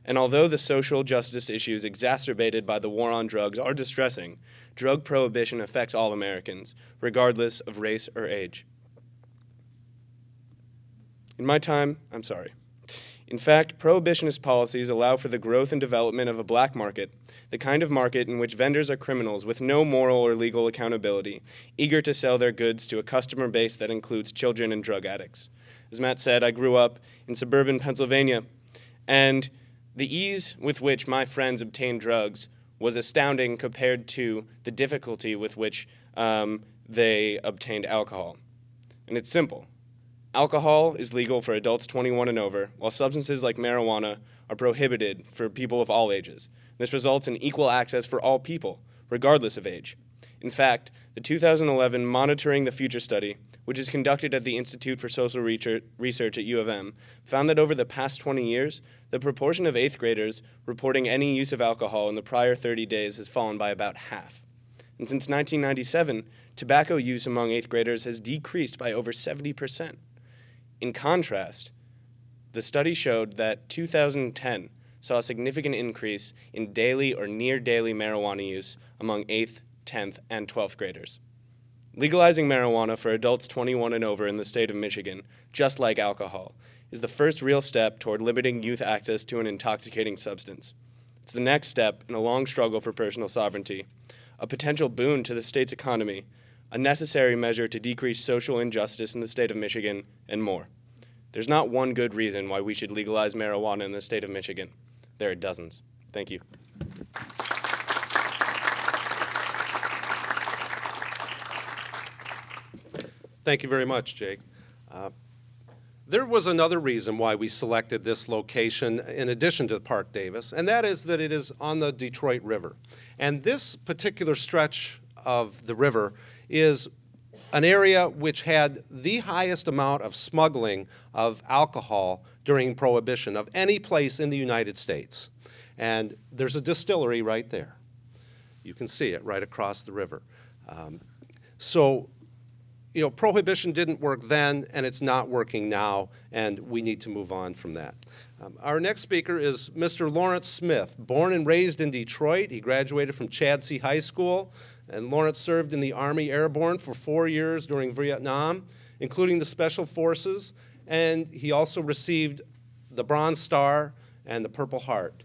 And although the social justice issues exacerbated by the war on drugs are distressing, drug prohibition affects all Americans, regardless of race or age. In fact, prohibitionist policies allow for the growth and development of a black market, the kind of market in which vendors are criminals with no moral or legal accountability, eager to sell their goods to a customer base that includes children and drug addicts. As Matt said, I grew up in suburban Pennsylvania, and the ease with which my friends obtained drugs was astounding compared to the difficulty with which they obtained alcohol. And it's simple. Alcohol is legal for adults 21 and over, while substances like marijuana are prohibited for people of all ages. This results in equal access for all people, regardless of age. In fact, the 2011 Monitoring the Future study, which is conducted at the Institute for Social Research at U of M, found that over the past 20 years, the proportion of 8th graders reporting any use of alcohol in the prior 30 days has fallen by about half. And since 1997, tobacco use among 8th graders has decreased by over 70%. In contrast, the study showed that 2010 saw a significant increase in daily or near daily marijuana use among 8th, 10th, and 12th graders. Legalizing marijuana for adults 21 and over in the state of Michigan, just like alcohol, is the first real step toward limiting youth access to an intoxicating substance. It's the next step in a long struggle for personal sovereignty, a potential boon to the state's economy, a necessary measure to decrease social injustice in the state of Michigan, and more. There's not one good reason why we should legalize marijuana in the state of Michigan. There are dozens. Thank you. Thank you very much, Jake. There was another reason why we selected this location in addition to Park Davis, and that is that it is on the Detroit River. And this particular stretch of the river is an area which had the highest amount of smuggling of alcohol during Prohibition of any place in the United States. And there's a distillery right there. You can see it right across the river. You know, Prohibition didn't work then, and it's not working now, and we need to move on from that. Our next speaker is Mr. Lawrence Smith. Born and raised in Detroit, he graduated from Chadsey High School, and Lawrence served in the Army Airborne for 4 years during Vietnam, including the Special Forces, and he also received the Bronze Star and the Purple Heart.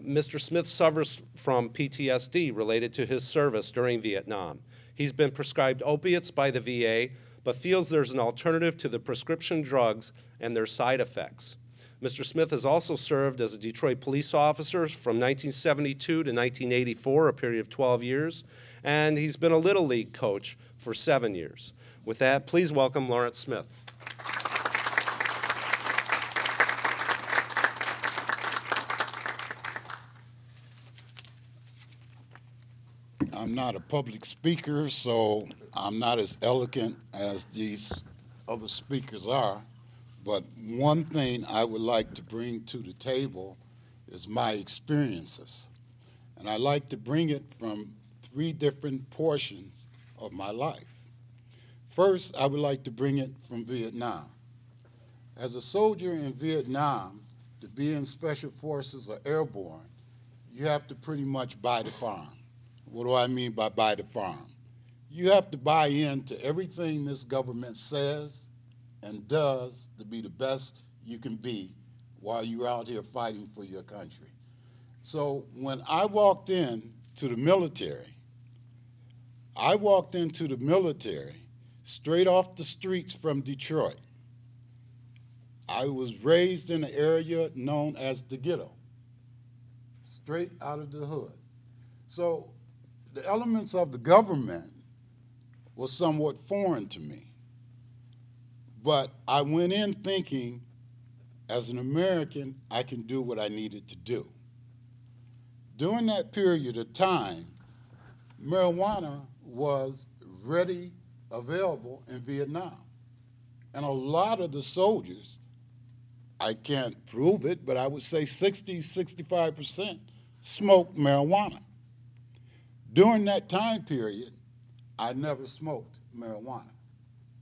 Mr. Smith suffers from PTSD related to his service during Vietnam. He's been prescribed opiates by the VA, but feels there's an alternative to the prescription drugs and their side effects. Mr. Smith has also served as a Detroit police officer from 1972 to 1984, a period of 12 years, and he's been a Little League coach for 7 years. With that, please welcome Lawrence Smith. I'm not a public speaker, so I'm not as eloquent as these other speakers are. But one thing I would like to bring to the table is my experiences. And I like to bring it from 3 different portions of my life. First, I would like to bring it from Vietnam. As a soldier in Vietnam, to be in Special Forces or Airborne, you have to pretty much buy the farm. What do I mean by buy the farm? You have to buy into everything this government says and does to be the best you can be while you're out here fighting for your country. So when I walked in to the military, straight off the streets from Detroit. I was raised in an area known as the ghetto, straight out of the hood. So the elements of the government was somewhat foreign to me. But I went in thinking, as an American, I can do what I needed to do. During that period of time, marijuana was ready, available in Vietnam. And a lot of the soldiers, I can't prove it, but I would say 60, 65% smoked marijuana. During that time period, I never smoked marijuana.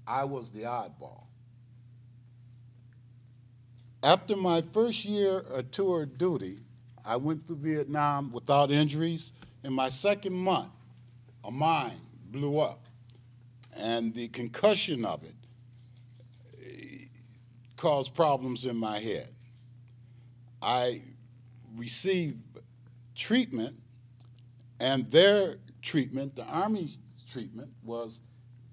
I was the oddball. After my first year of tour of duty, I went through Vietnam without injuries. In my second month, a mine blew up, and the concussion of it caused problems in my head. I received treatment, and their treatment, the Army's treatment, was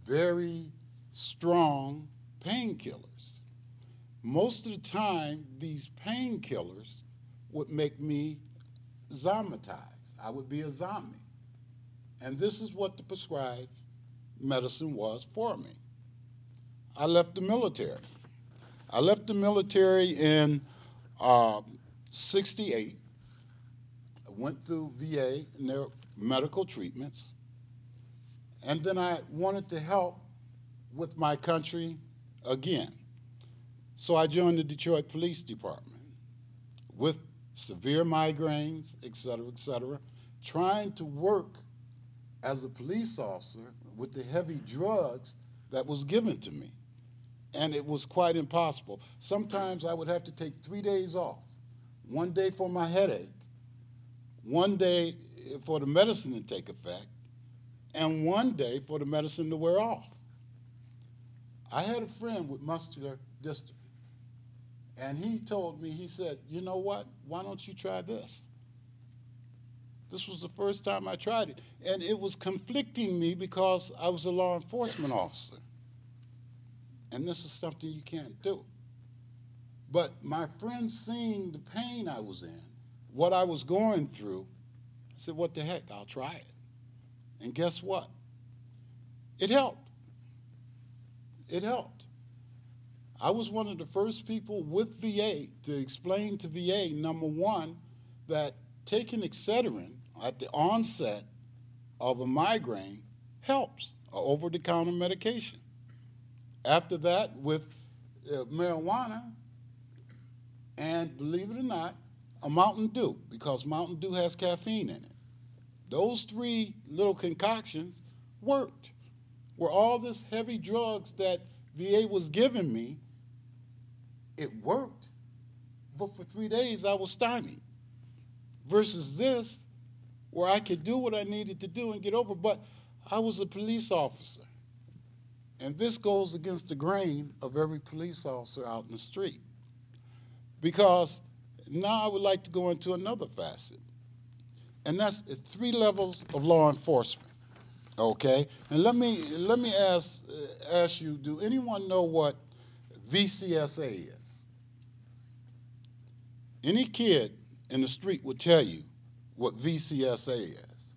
very strong painkillers. Most of the time, these painkillers would make me zomatize. I would be a zombie. And this is what the prescribed medicine was for me. I left the military. I left the military in 68. I went through VA and their medical treatments. And then I wanted to help with my country again. So I joined the Detroit Police Department with severe migraines, et cetera, trying to work as a police officer with the heavy drugs that was given to me. And it was quite impossible. Sometimes I would have to take 3 days off. 1 day for my headache, 1 day for the medicine to take effect, and 1 day for the medicine to wear off. I had a friend with muscular dystrophy, and he told me, he said, you know what, why don't you try this? This was the first time I tried it, and it was conflicting me because I was a law enforcement officer, and this is something you can't do. But my friends seeing the pain I was in, what I was going through, I said, what the heck, I'll try it. And guess what? It helped. It helped. I was one of the first people with VA to explain to VA, number one, that taking Excedrin at the onset of a migraine helps, an over-the-counter medication. After that, with marijuana, and believe it or not, a Mountain Dew, because Mountain Dew has caffeine in it. Those 3 little concoctions worked. Where all this heavy drugs that VA was giving me, it worked, but for 3 days I was stymied. Versus this, where I could do what I needed to do and get over, but I was a police officer. And this goes against the grain of every police officer out in the street. Because now I would like to go into another facet, and that's 3 levels of law enforcement, okay? And let me ask you, do anyone know what VCSA is? Any kid in the street would tell you what VCSA is.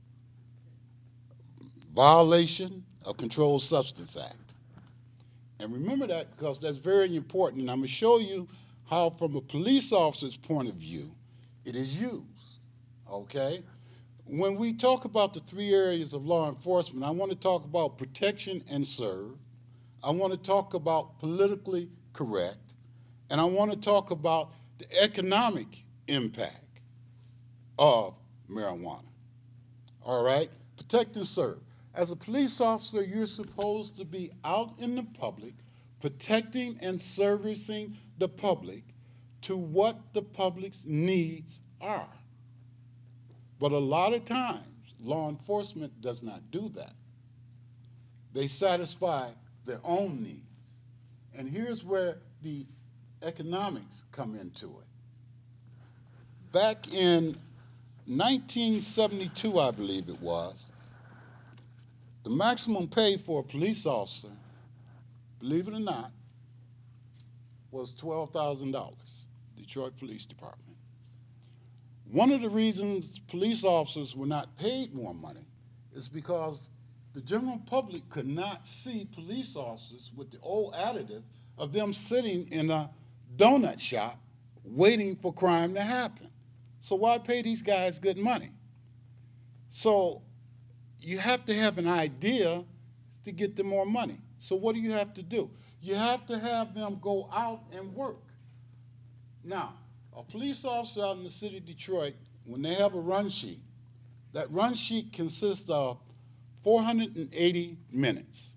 Violation of Controlled Substance Act. And remember that because that's very important, and I'm going to show you how, from a police officer's point of view, it is used, okay? When we talk about the 3 areas of law enforcement, I want to talk about protection and serve. I want to talk about politically correct. And I want to talk about the economic impact of marijuana, all right? Protect and serve. As a police officer, you're supposed to be out in the public, protecting and servicing the public to what the public's needs are. But a lot of times, law enforcement does not do that. They satisfy their own needs. And here's where the economics come into it. Back in 1972, I believe it was, the maximum pay for a police officer, believe it or not, was $12,000, Detroit Police Department. One of the reasons police officers were not paid more money is because the general public could not see police officers with the old additive of them sitting in a donut shop waiting for crime to happen. So why pay these guys good money? So you have to have an idea to get them more money. So what do you have to do? You have to have them go out and work. Now, a police officer out in the city of Detroit, when they have a run sheet, that run sheet consists of 480 minutes.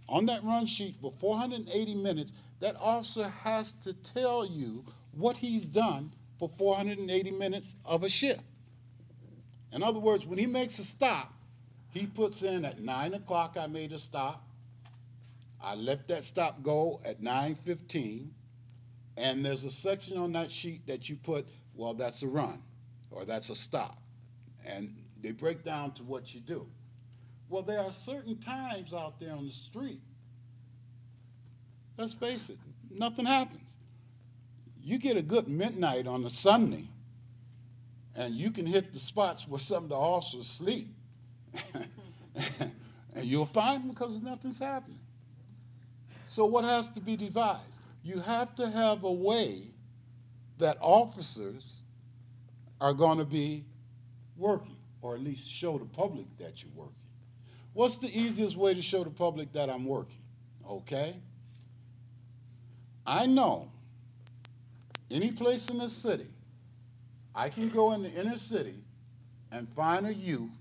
On that run sheet for 480 minutes, that officer has to tell you what he's done for 480 minutes of a shift. In other words, when he makes a stop, he puts in at 9 o'clock, I made a stop. I let that stop go at 9:15. And there's a section on that sheet that you put, well, that's a run, or that's a stop. And they break down to what you do. Well, there are certain times out there on the street, let's face it, nothing happens. You get a good midnight on a Sunday, and you can hit the spots where some of the officers sleep. And you'll find them because nothing's happening. So what has to be devised? You have to have a way that officers are going to be working, or at least show the public that you're working. What's the easiest way to show the public that I'm working? Okay? I know any place in the city, I can go in the inner city and find a youth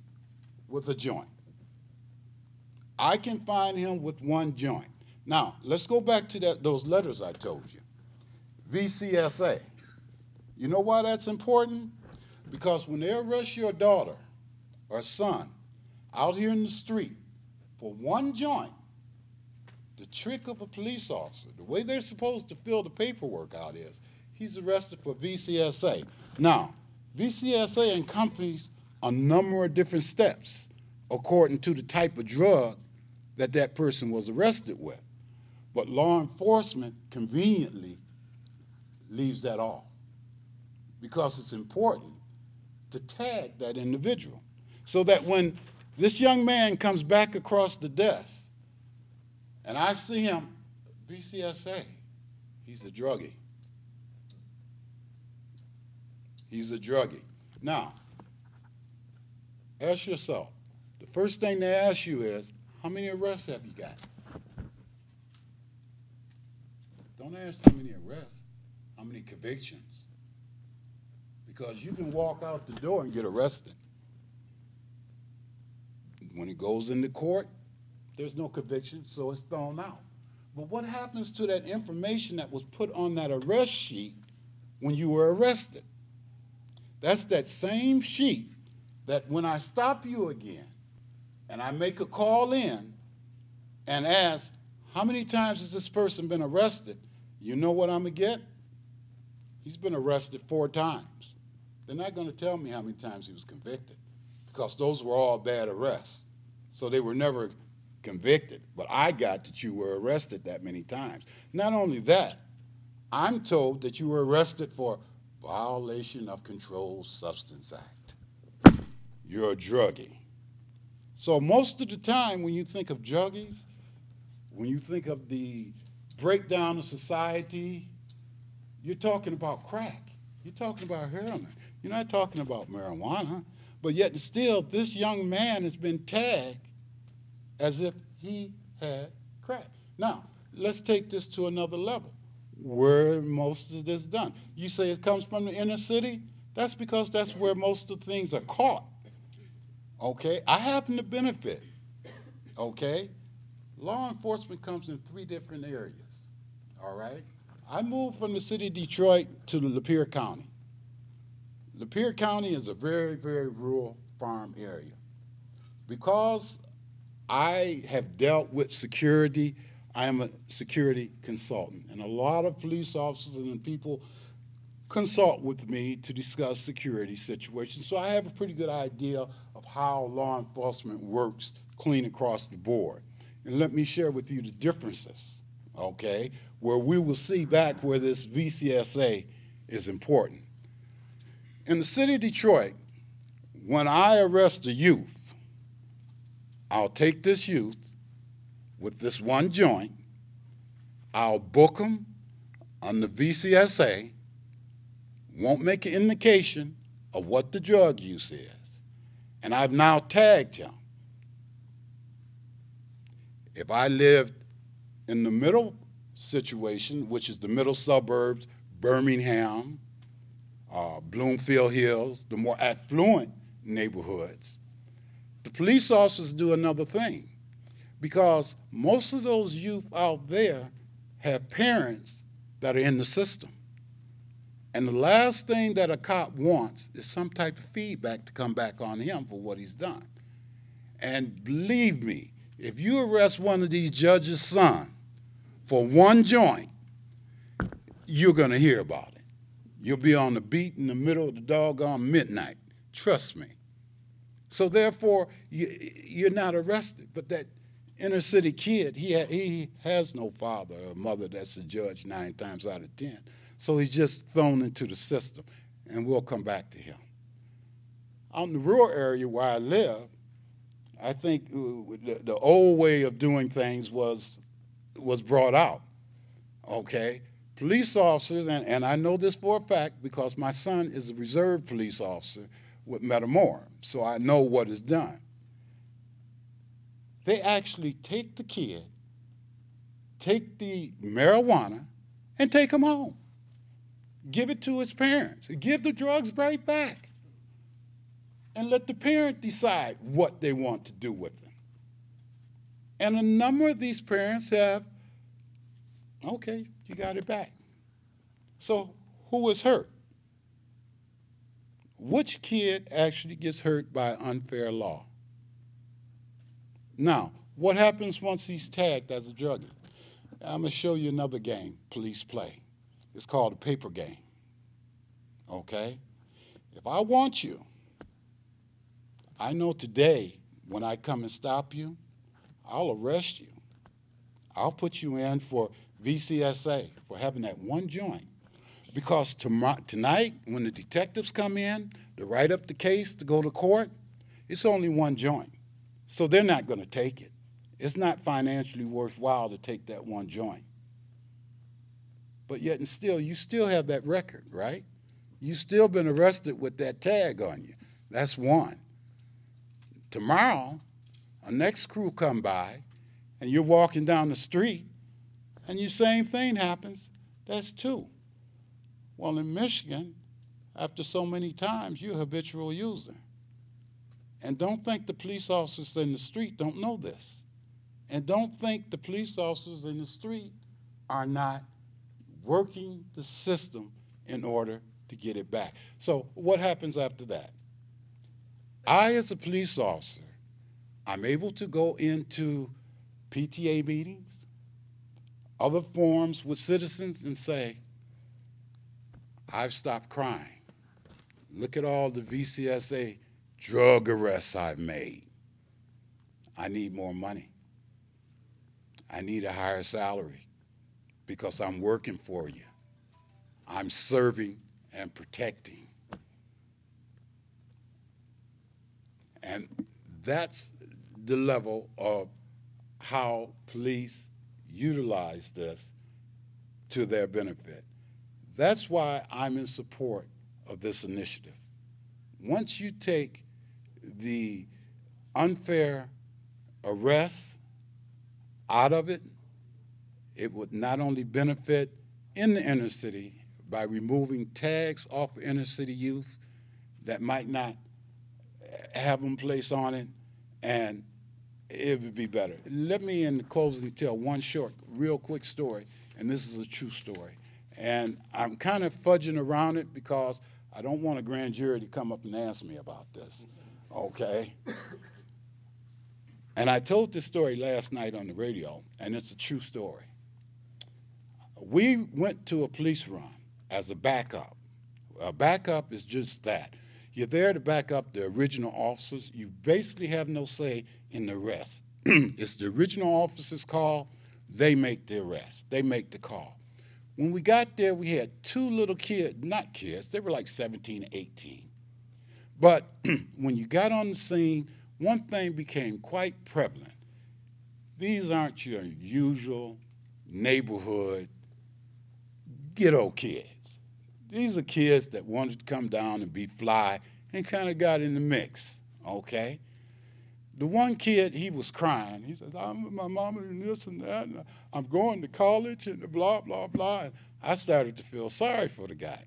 with a joint. I can find him with one joint. Now, let's go back to those letters I told you. VCSA. You know why that's important? Because when they arrest your daughter or son out here in the street for one joint, the trick of a police officer, the way they're supposed to fill the paperwork out is, he's arrested for VCSA. Now, VCSA encompasses a number of different steps according to the type of drug that that person was arrested with. But law enforcement conveniently leaves that off because it's important to tag that individual so that when this young man comes back across the desk and I see him, VCSA, he's a druggie. He's a druggie. Now, ask yourself, the first thing they ask you is, how many arrests have you got? Don't ask how many arrests, how many convictions. Because you can walk out the door and get arrested. When it goes into court, there's no conviction, so it's thrown out. But what happens to that information that was put on that arrest sheet when you were arrested? That's that same sheet that when I stop you again and I make a call in and ask, how many times has this person been arrested? You know what I'm going to get? He's been arrested 4 times. They're not going to tell me how many times he was convicted because those were all bad arrests. So they were never convicted. But I got that you were arrested that many times. Not only that, I'm told that you were arrested for violation of Controlled Substance Act. You're a druggie. So most of the time when you think of druggies, when you think of the breakdown of society, you're talking about crack. You're talking about heroin. You're not talking about marijuana. But yet and still, this young man has been tagged as if he had crack. Now, let's take this to another level. Where most of this done? You say it comes from the inner city? That's because that's where most of the things are caught. Okay? I happen to benefit. Okay? Law enforcement comes in 3 different areas. All right? I moved from the city of Detroit to Lapeer County. Lapeer County is a very, very rural farm area. Because I have dealt with security, I am a security consultant. And a lot of police officers and people consult with me to discuss security situations. So I have a pretty good idea of how law enforcement works clean across the board. And let me share with you the differences, okay, where we will see back where this VCSA is important. In the city of Detroit, when I arrest a youth, I'll take this youth with this one joint, I'll book him on the VCSA, won't make an indication of what the drug use is, and I've now tagged him. If I lived in the middle situation, which is the middle suburbs, Birmingham, Bloomfield Hills, the more affluent neighborhoods, the police officers do another thing because most of those youth out there have parents that are in the system. And the last thing that a cop wants is some type of feedback to come back on him for what he's done. And believe me, if you arrest one of these judges' son for one joint, you're going to hear about it. You'll be on the beat in the middle of the doggone midnight. Trust me. So therefore, you're not arrested. But that inner city kid, he has no father or mother that's a judge 9 times out of 10. So he's just thrown into the system, and we'll come back to him. Out in the rural area where I live, I think the old way of doing things was brought out, okay? Police officers, and I know this for a fact because my son is a reserve police officer with Metamora, so I know what is done. They actually take the kid, take the marijuana, and take him home. Give it to his parents. Give the drugs right back. And let the parent decide what they want to do with them. And a number of these parents have, okay, you got it back. So who is hurt? Which kid actually gets hurt by unfair law? Now, what happens once he's tagged as a druggie? I'm going to show you another game police play. It's called a paper game, okay? If I want you, I know today when I come and stop you, I'll arrest you. I'll put you in for VCSA for having that one joint. Because tonight, when the detectives come in to write up the case to go to court, it's only one joint. So they're not going to take it. It's not financially worthwhile to take that one joint. But yet and still, you still have that record, right? You've still been arrested with that tag on you. That's one. Tomorrow, a next crew come by, and you're walking down the street, and the same thing happens. That's 2. Well, in Michigan, after so many times, you're a habitual user. And don't think the police officers in the street don't know this. And don't think the police officers in the street are not working the system in order to get it back. So what happens after that? I, as a police officer, I'm able to go into PTA meetings, other forums with citizens and say, I've stopped crime. Look at all the VCSA drug arrests I've made. I need more money. I need a higher salary because I'm working for you. I'm serving and protecting. And that's the level of how police utilize this to their benefit. That's why I'm in support of this initiative. Once you take the unfair arrests out of it, it would not only benefit in the inner city by removing tags off of inner city youth that might not have them place on it, and it would be better. Let me, in closing, tell one short, real quick story, and this is a true story. And I'm kind of fudging around it because I don't want a grand jury to come up and ask me about this, okay? And I told this story last night on the radio, and it's a true story. We went to a police run as a backup. A backup is just that. You're there to back up the original officers. You basically have no say in the arrest. It's the original officer's call. They make the arrest. They make the call. When we got there, we had 2 little kids, not kids, they were like 17, 18. But when you got on the scene, one thing became quite prevalent. These aren't your usual neighborhood ghetto kids. These are kids that wanted to come down and be fly and kind of got in the mix, okay? The one kid, he was crying. He says, I'm with my mama and this and that, and I'm going to college and blah, blah, blah. And I started to feel sorry for the guy.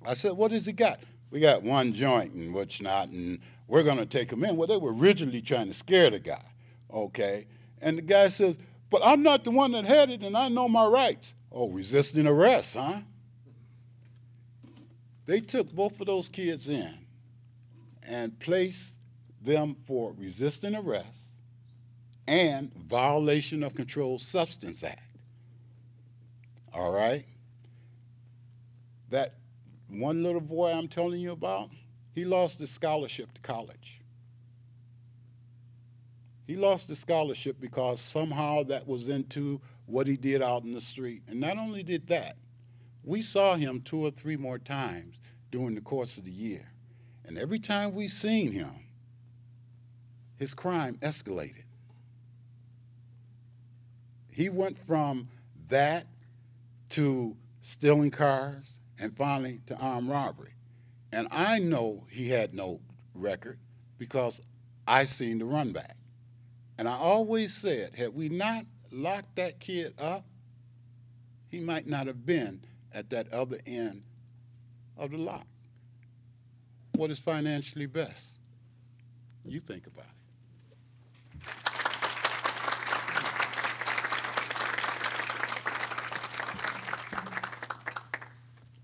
I said, what has he got? We got one joint and what's not, and we're going to take him in. Well, they were originally trying to scare the guy, okay? And the guy says, but I'm not the one that had it, and I know my rights. Oh, resisting arrest, huh? They took both of those kids in and placed them for resisting arrest and violation of Controlled Substance Act. All right? that one little boy I'm telling you about, he lost his scholarship to college. He lost his scholarship because somehow that was into what he did out in the street. And not only did that, we saw him 2 or 3 more times during the course of the year. And every time we seen him, his crime escalated. He went from that to stealing cars and finally to armed robbery. And I know he had no record because I seen the run back. And I always said, had we not locked that kid up, he might not have been at that other end of the lock. What is financially best? You think about it.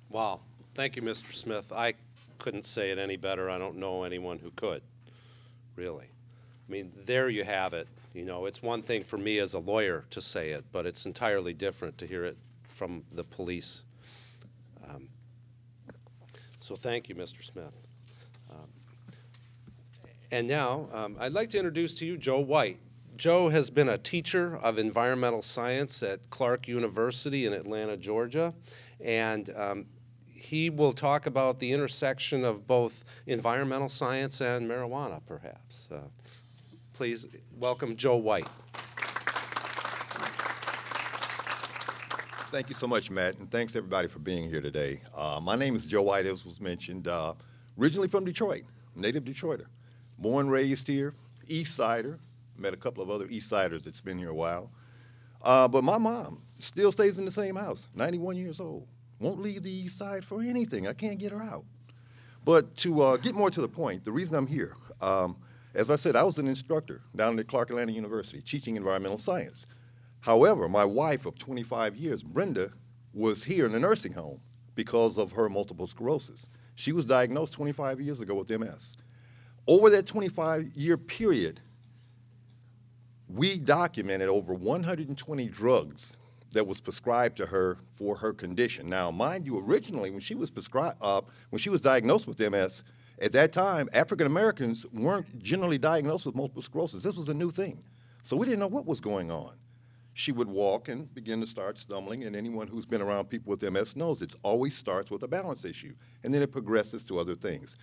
Wow. Thank you, Mr. Smith. I couldn't say it any better. I don't know anyone who could, really. I mean, there you have it. You know, it's one thing for me as a lawyer to say it, but it's entirely different to hear it from the police. So thank you, Mr. Smith. And now, I'd like to introduce to you Joe White. Joe has been a teacher of environmental science at Clark University in Atlanta, Georgia, and he will talk about the intersection of both environmental science and marijuana, perhaps. Please welcome Joe White. Thank you so much, Matt, and thanks everybody for being here today. My name is Joe White, as was mentioned, originally from Detroit, native Detroiter. Born, raised here, East Sider. Met a couple of other East Siders that's been here a while. But my mom still stays in the same house, 91 years old. Won't leave the East Side for anything. I can't get her out. But to get more to the point, the reason I'm here, as I said, I was an instructor down at Clark Atlanta University teaching environmental science. However, my wife of 25 years, Brenda, was here in a nursing home because of her multiple sclerosis. She was diagnosed 25 years ago with MS. Over that 25-year period, we documented over 120 drugs that was prescribed to her for her condition. Now, mind you, originally when she was diagnosed with MS, at that time, African Americans weren't generally diagnosed with multiple sclerosis. This was a new thing. So we didn't know what was going on. She would walk and begin to start stumbling, and anyone who's been around people with MS knows it always starts with a balance issue, and then it progresses to other things.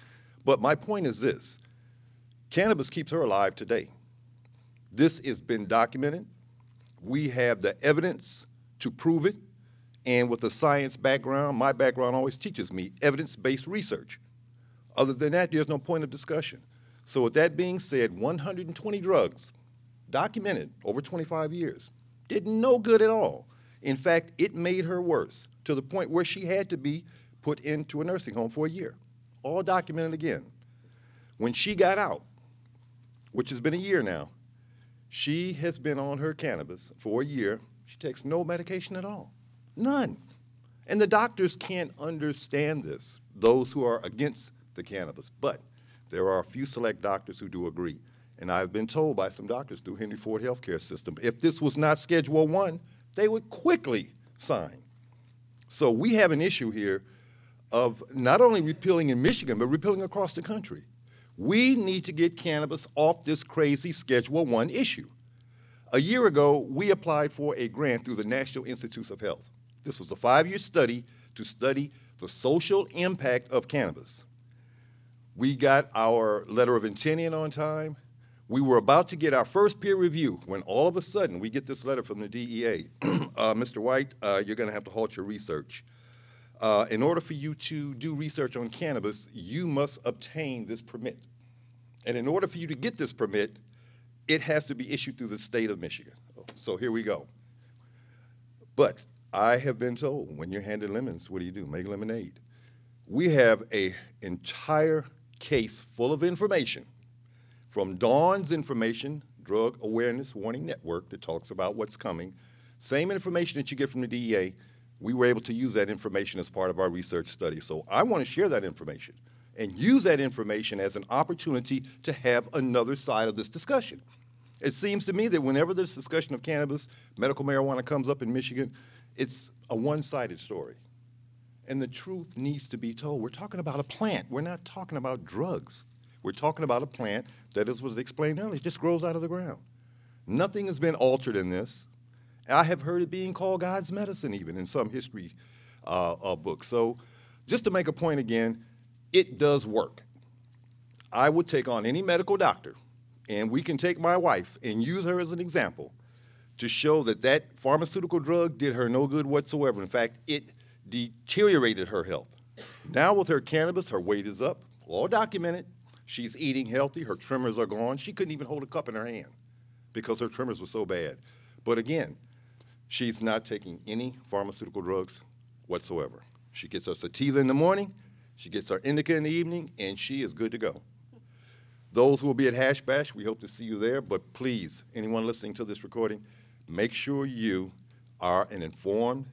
But my point is this: cannabis keeps her alive today. This has been documented. We have the evidence to prove it, and with a science background, my background always teaches me evidence-based research. Other than that, there's no point of discussion. So with that being said, 120 drugs documented over 25 years. Did no good at all. In fact, it made her worse to the point where she had to be put into a nursing home for a year. All documented again. When she got out, which has been a year now, she has been on her cannabis for a year. She takes no medication at all. None. And the doctors can't understand this, those who are against the cannabis. But there are a few select doctors who do agree. And I've been told by some doctors through Henry Ford Healthcare System, if this was not Schedule I, they would quickly sign. So we have an issue here of not only repealing in Michigan, but repealing across the country. We need to get cannabis off this crazy Schedule I issue. A year ago, we applied for a grant through the National Institutes of Health. This was a 5-year study to study the social impact of cannabis. We got our letter of intent in on time. We were about to get our first peer review when all of a sudden we get this letter from the DEA. Mr. White, you're going to have to halt your research. In order for you to do research on cannabis, you must obtain this permit. And in order for you to get this permit, it has to be issued through the state of Michigan. So here we go. But I have been told, when you're handed lemons, what do? Make lemonade. We have an entire case full of information from Dawn's information, Drug Awareness Warning Network, that talks about what's coming. Same information that you get from the DEA, we were able to use that information as part of our research study. So I want to share that information and use that information as an opportunity to have another side of this discussion. It seems to me that whenever this discussion of cannabis, medical marijuana comes up in Michigan, it's a one-sided story. And the truth needs to be told. We're talking about a plant. We're not talking about drugs. We're talking about a plant that, as was explained earlier, just grows out of the ground. Nothing has been altered in this. I have heard it being called God's medicine even in some history books. So just to make a point again, it does work. I would take on any medical doctor, and we can take my wife and use her as an example to show that that pharmaceutical drug did her no good whatsoever. In fact, it deteriorated her health. Now with her cannabis, her weight is up, all documented. She's eating healthy, her tremors are gone. She couldn't even hold a cup in her hand because her tremors were so bad. But again, she's not taking any pharmaceutical drugs whatsoever. She gets her sativa in the morning, she gets her indica in the evening, and she is good to go. Those who will be at Hash Bash, we hope to see you there, but please, anyone listening to this recording, make sure you are an informed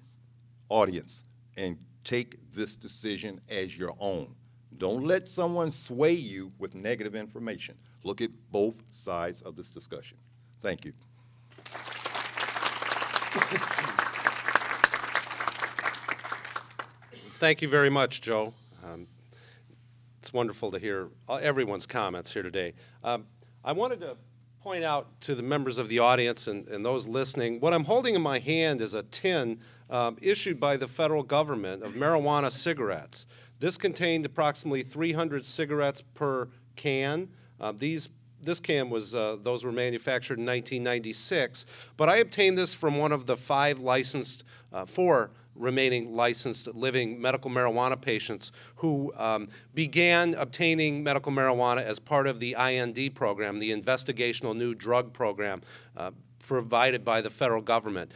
audience and take this decision as your own. Don't let someone sway you with negative information. Look at both sides of this discussion. Thank you. Thank you very much, Joe. It's wonderful to hear everyone's comments here today. I wanted to point out to the members of the audience and those listening, what I'm holding in my hand is a tin issued by the federal government of marijuana cigarettes. This contained approximately 300 cigarettes per can. This can was, those were manufactured in 1996, but I obtained this from one of the four remaining licensed living medical marijuana patients who began obtaining medical marijuana as part of the IND program, the Investigational New Drug Program, provided by the federal government.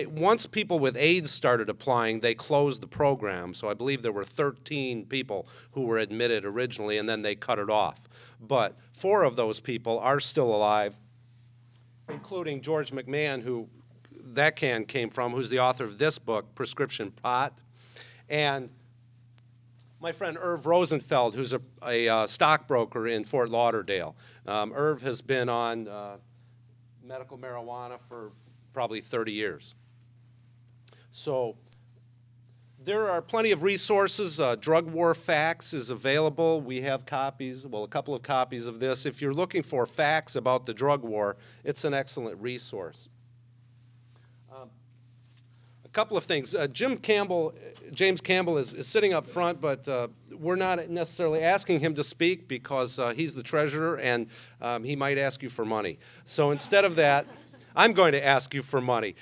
Once people with AIDS started applying, they closed the program. So I believe there were 13 people who were admitted originally, and then they cut it off. But 4 of those people are still alive, including George McMahon, who that can came from, who's the author of this book, Prescription Pot, and my friend Irv Rosenfeld, who's a stockbroker in Fort Lauderdale. Irv has been on medical marijuana for probably 30 years. So there are plenty of resources. Drug War Facts is available. We have copies, well, a couple of copies of this. If you're looking for facts about the drug war, it's an excellent resource. A couple of things. James Campbell is sitting up front, but we're not necessarily asking him to speak because he's the treasurer and he might ask you for money. So instead of that, I'm going to ask you for money.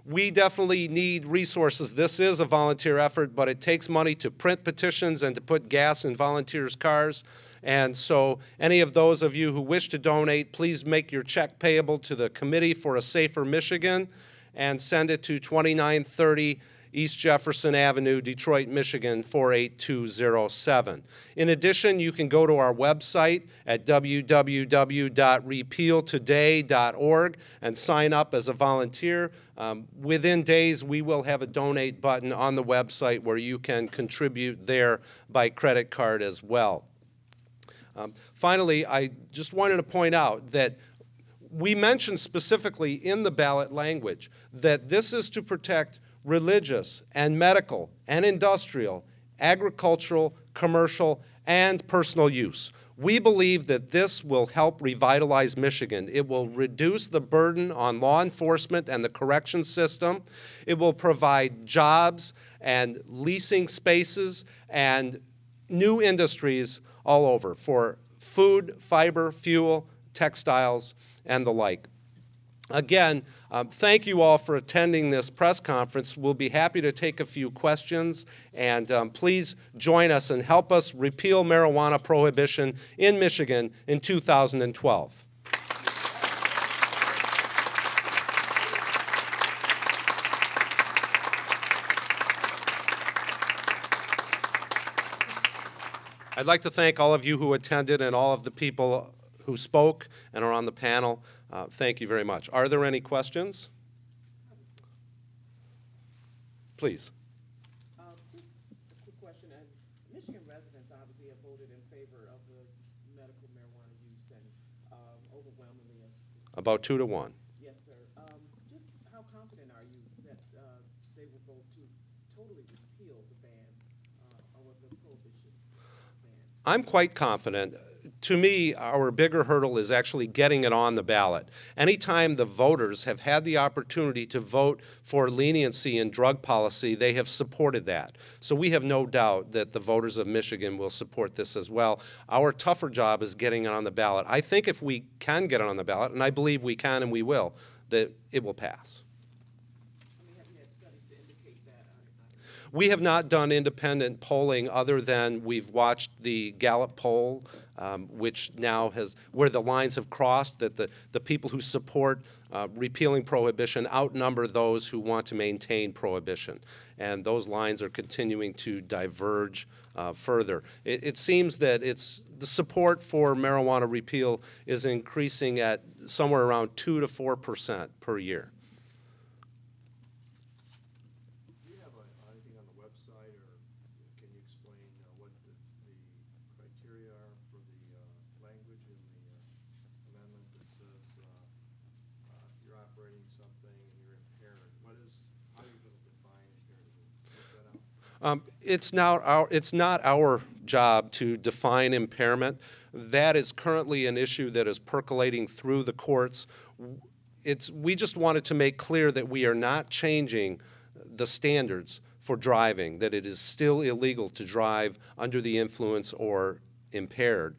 We definitely need resources. This is a volunteer effort, but it takes money to print petitions and to put gas in volunteers' cars. And so any of those of you who wish to donate, please make your check payable to the Committee for a Safer Michigan and send it to 2930 East Jefferson Avenue, Detroit, Michigan, 48207. In addition, you can go to our website at www.repealtoday.org and sign up as a volunteer. Within days, we will have a donate button on the website where you can contribute there by credit card as well. Finally, I just wanted to point out that we mentioned specifically in the ballot language that this is to protect religious and medical and industrial, agricultural, commercial, and personal use. We believe that this will help revitalize Michigan. It will reduce the burden on law enforcement and the correction system. It will provide jobs and leasing spaces and new industries all over for food, fiber, fuel, textiles, and the like. Again, thank you all for attending this press conference. We'll be happy to take a few questions, and please join us and help us repeal marijuana prohibition in Michigan in 2012. I'd like to thank all of you who attended and all of the people who spoke and are on the panel. Thank you very much. Are there any questions? Please. Just a quick question. Michigan residents obviously have voted in favor of the medical marijuana use and overwhelmingly. About 2 to 1. Yes, sir. Just how confident are you that they will vote to totally repeal the ban the prohibition ban? I'm quite confident. To me, our bigger hurdle is actually getting it on the ballot. Anytime the voters have had the opportunity to vote for leniency in drug policy, they have supported that. So we have no doubt that the voters of Michigan will support this as well. Our tougher job is getting it on the ballot. I think if we can get it on the ballot, and I believe we can and we will, that it will pass. Have you had studies to indicate that? We have not done independent polling other than we've watched the Gallup poll, which now has, where the lines have crossed, that the people who support repealing prohibition outnumber those who want to maintain prohibition. And those lines are continuing to diverge further. It seems that the support for marijuana repeal is increasing at somewhere around 2 to 4% per year. It's not our job to define impairment. That is currently an issue that is percolating through the courts. We just wanted to make clear that we are not changing the standards for driving, that it is still illegal to drive under the influence or impaired.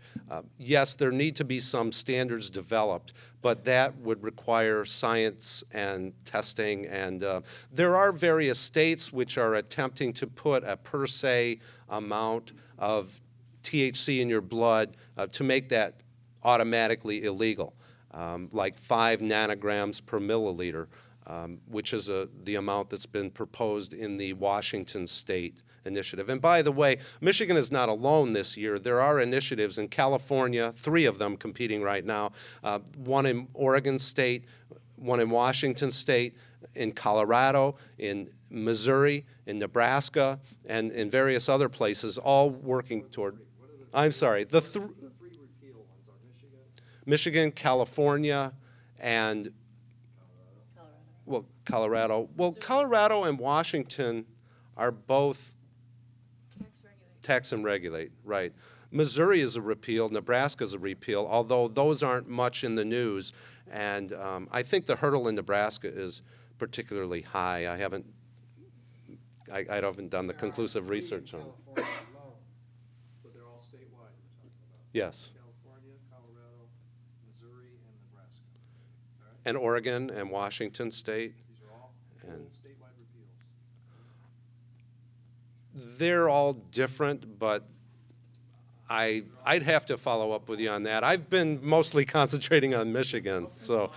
Yes, there need to be some standards developed, but that would require science and testing. And there are various states which are attempting to put a per se amount of THC in your blood to make that automatically illegal, like 5 nanograms per milliliter, which is the amount that's been proposed in the Washington state initiative. And by the way, Michigan is not alone this year. There are initiatives in California, 3 of them competing right now, one in Oregon State, one in Washington State, in Colorado, in Missouri, in Nebraska, and in various other places, all working toward, I'm sorry, the 3 repeal ones are Michigan, California, and Colorado. Well, Colorado and Washington are both tax and regulate, right. Missouri is a repeal, Nebraska is a repeal, although those aren't much in the news. And I think the hurdle in Nebraska is particularly high. I haven't done the conclusive research on it. But they're all statewide, we're talking about. Yes. California, Colorado, Missouri, and Nebraska. All right? And Oregon and Washington State. These are all statewide repeals. They're all different, but I'd have to follow up with you on that. I've been mostly concentrating on Michigan, so.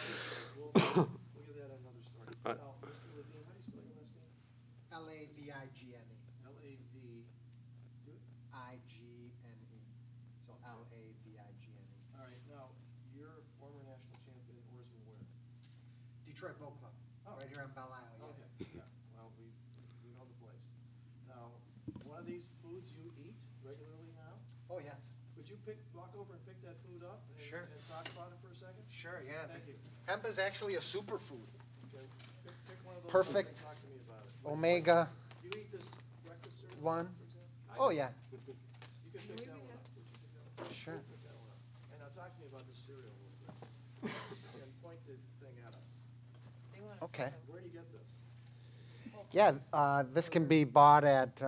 We'll give that another story. Now, Mr. Levine, how do you spell your last name? L-A-V-I-G-N-E. L-A-V. I-G-N-E. So L-A-V-I-G-N-E. All right, now, you're a former national champion oarsman where? Detroit Boat Club, right here on Belle Isle. Yeah. Okay, yeah, well, we know the place. Now, one of these foods you eat regularly now? Oh, yes. Would you walk over and pick that food up and, Sure. and talk about it for a second? Sure, yeah. Thank you. Hemp is actually a superfood. Okay, pick one of those Perfect. foods and talk to me about it. Omega You eat this breakfast cereal, 1. for example? Oh, yeah. You can pick that one up. Would you pick that one up? Sure. Pick that one up. And now talk to me about this cereal a little bit. And point the thing at us. Okay. Where do you get this? Yeah, this can be bought at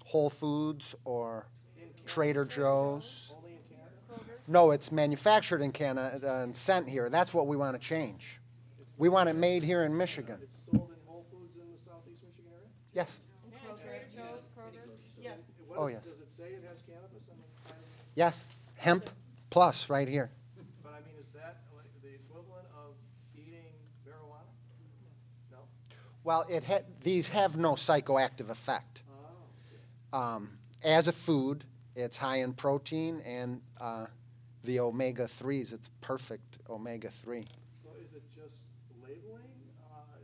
Whole Foods or Trader Joe's. Only in Canada? No, it's manufactured in Canada and sent here. That's what we want to change. We want it made here in Michigan. It's sold in Whole Foods in the southeast Michigan area? Yes. Trader Joe's, Kroger. Yeah. Oh, yes. Does it say it has cannabis on the inside of it? Yes. Hemp plus right here. But I mean, is that like the equivalent of eating marijuana? No? Well, these have no psychoactive effect. Oh, As a food, it's high in protein and the omega-3s. It's perfect omega-3. so is it just labeling?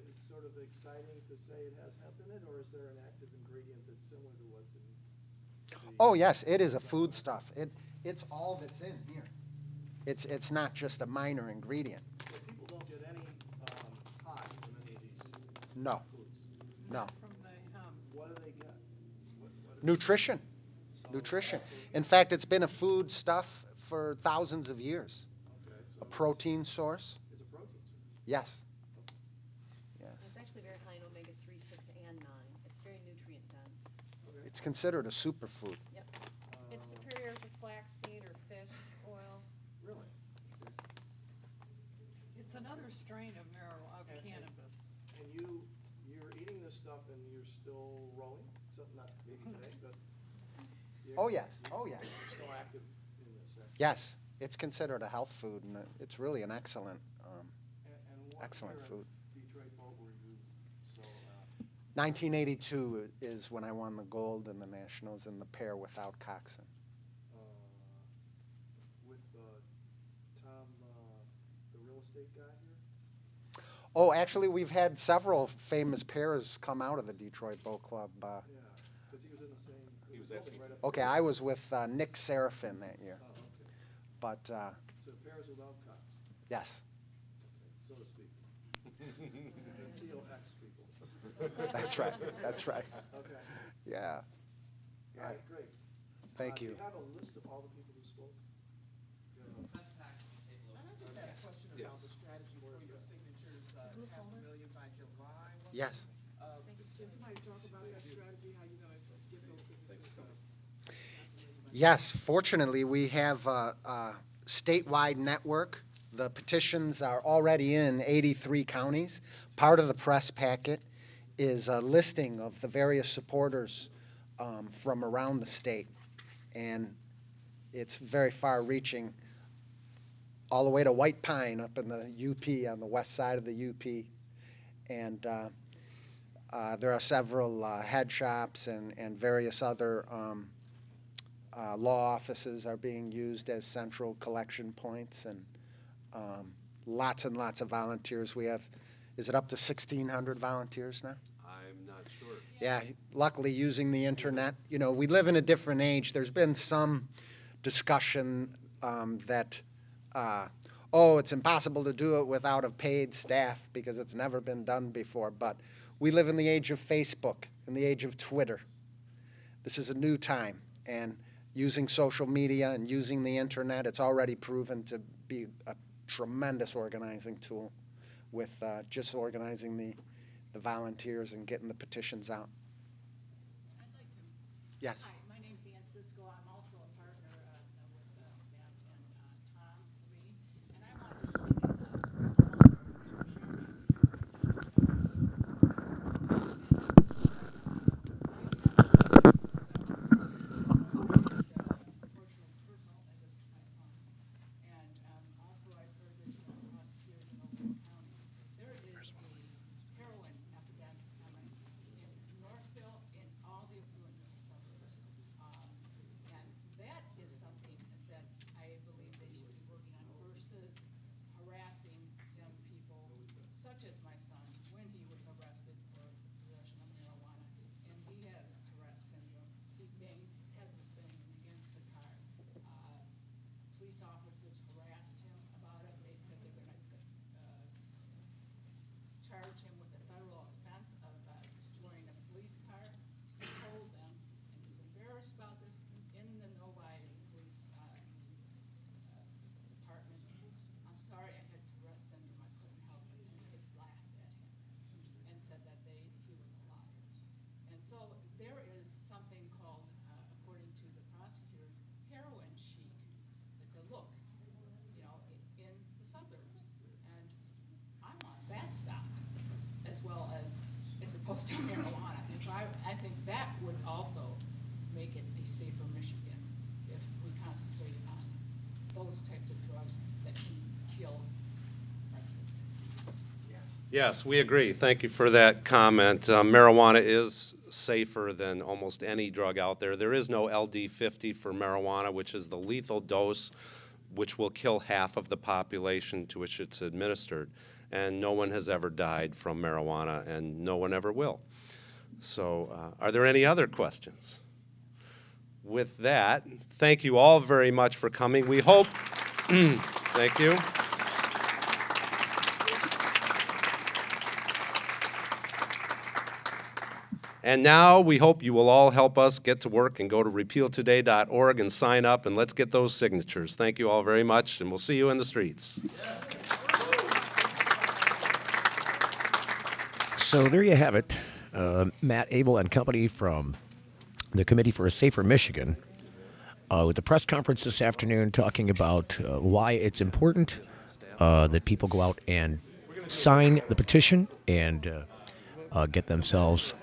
It's sort of exciting to say it has hemp in it, or is there an active ingredient that's similar to what's in the Oh, yes, it is a foodstuff. It's all that's in here. It's not just a minor ingredient. So people don't get any high from any of these No, foods. no. What do they get? What Nutrition. nutrition. In fact, it's been a food stuff for thousands of years. Okay, so A protein source. it's a protein source. Yes. It's actually very high in omega-3, 6, and 9. It's very nutrient dense. It's considered a superfood. Yep. It's superior to flaxseed or fish oil. Really? It's another strain of marijuana, of cannabis. And you're eating this stuff and you're still rowing? So, not maybe today, but. Oh, yes. Oh, yes. You're still active in this, eh? Yes. It's considered a health food, and it's really an excellent, And what excellent year food. at Detroit Boat were you so, 1982 is when I won the gold in the Nationals in the pair without Coxon. with Tom, the real estate guy here? Oh, actually, we've had several famous pairs come out of the Detroit Boat Club. Yeah, because he was in the same. He was asking. right up. Okay, I was with Nick Serafin that year. Oh, okay. But, So pairs without cops, yes, so to speak. The COX people. that's right. That's right. Okay. Yeah. All right, great. Thank Do you. you have a list of all the people who spoke? And I just had a question about the strategy for your signatures, $500,000 by July. What's Yes. Can somebody talk about that strategy, how you're gonna get those signatures? Yes, fortunately, we have a statewide network. The petitions are already in 83 counties. Part of the press packet is a listing of the various supporters from around the state. And it's very far-reaching, all the way to White Pine up in the UP, on the west side of the UP. And there are several head shops and various other law offices are being used as central collection points, and lots and lots of volunteers. We have, is it up to 1,600 volunteers now? I'm not sure. Yeah, luckily using the internet. You know, we live in a different age. There's been some discussion that, oh, it's impossible to do it without a paid staff because it's never been done before. But we live in the age of Facebook, in the age of Twitter. This is a new time. And using social media and using the internet, it's already proven to be a tremendous organizing tool with just organizing the volunteers and getting the petitions out. I'd like to. Yes. Hi, my name's Ann Cisco. I'm also a partner with Matt and Tom Lee, and I want to say this personal, and this is my son. And also I've heard this from prosecutors in Oakland County. There is a heroin epidemic coming in Northville, in all the affluent suburbs. And that is something that I believe they should be working on versus harassing young people, such as my son, when he was arrested for possession of marijuana. And he has Tourette's syndrome. He banged, his head was banging against the car. Police officers harassed him about it. They said they're going to charge him with a federal offense of destroying a police car. He told them, and he was embarrassed about this, in the Novi Police Department, I'm sorry, I had Tourette's syndrome, I couldn't help it, and they laughed at him and said that he was a liar. And so there is something called, according to the prosecutors, heroin chic. It's a look, you know, in the suburbs. And I want that stopped as well as opposed to marijuana. And so I think that would also make it a safer Michigan if we concentrated on those types of drugs that can kill our kids. Yes, we agree. Thank you for that comment. Marijuana is safer than almost any drug out there. There is no LD50 for marijuana, which is the lethal dose, which will kill half of the population to which it's administered. And no one has ever died from marijuana, and no one ever will. So are there any other questions? With that, thank you all very much for coming. We hope, thank you. And now we hope you will all help us get to work and go to repealtoday.org and sign up, and let's get those signatures. Thank you all very much, and we'll see you in the streets. So there you have it. Matt, Abel, and company from the Committee for a Safer Michigan with the press conference this afternoon talking about why it's important that people go out and sign the petition and get themselves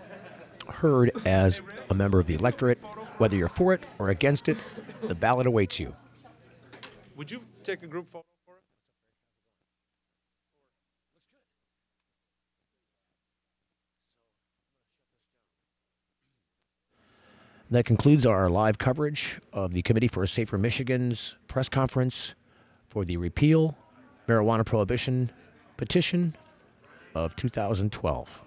heard as a member of the electorate. Whether you're for it or against it, the ballot awaits you. Would you take a group photo for it? That concludes our live coverage of the Committee for a Safer Michigan's press conference for the repeal marijuana prohibition petition of 2012.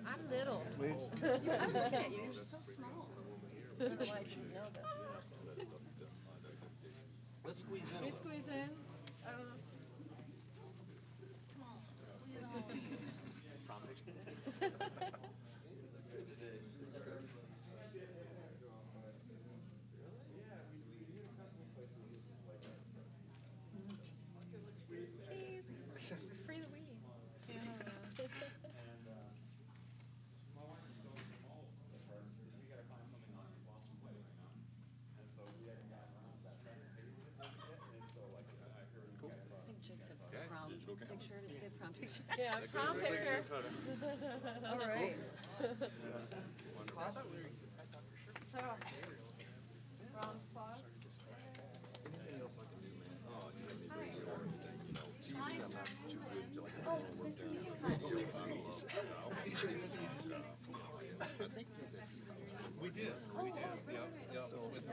I'm little. I was looking at you. You're so small. So why should you know this? Let's squeeze in. We squeeze in. Free the weed. Yeah, prom picture. All right. So, round of applause. We did. Yeah, with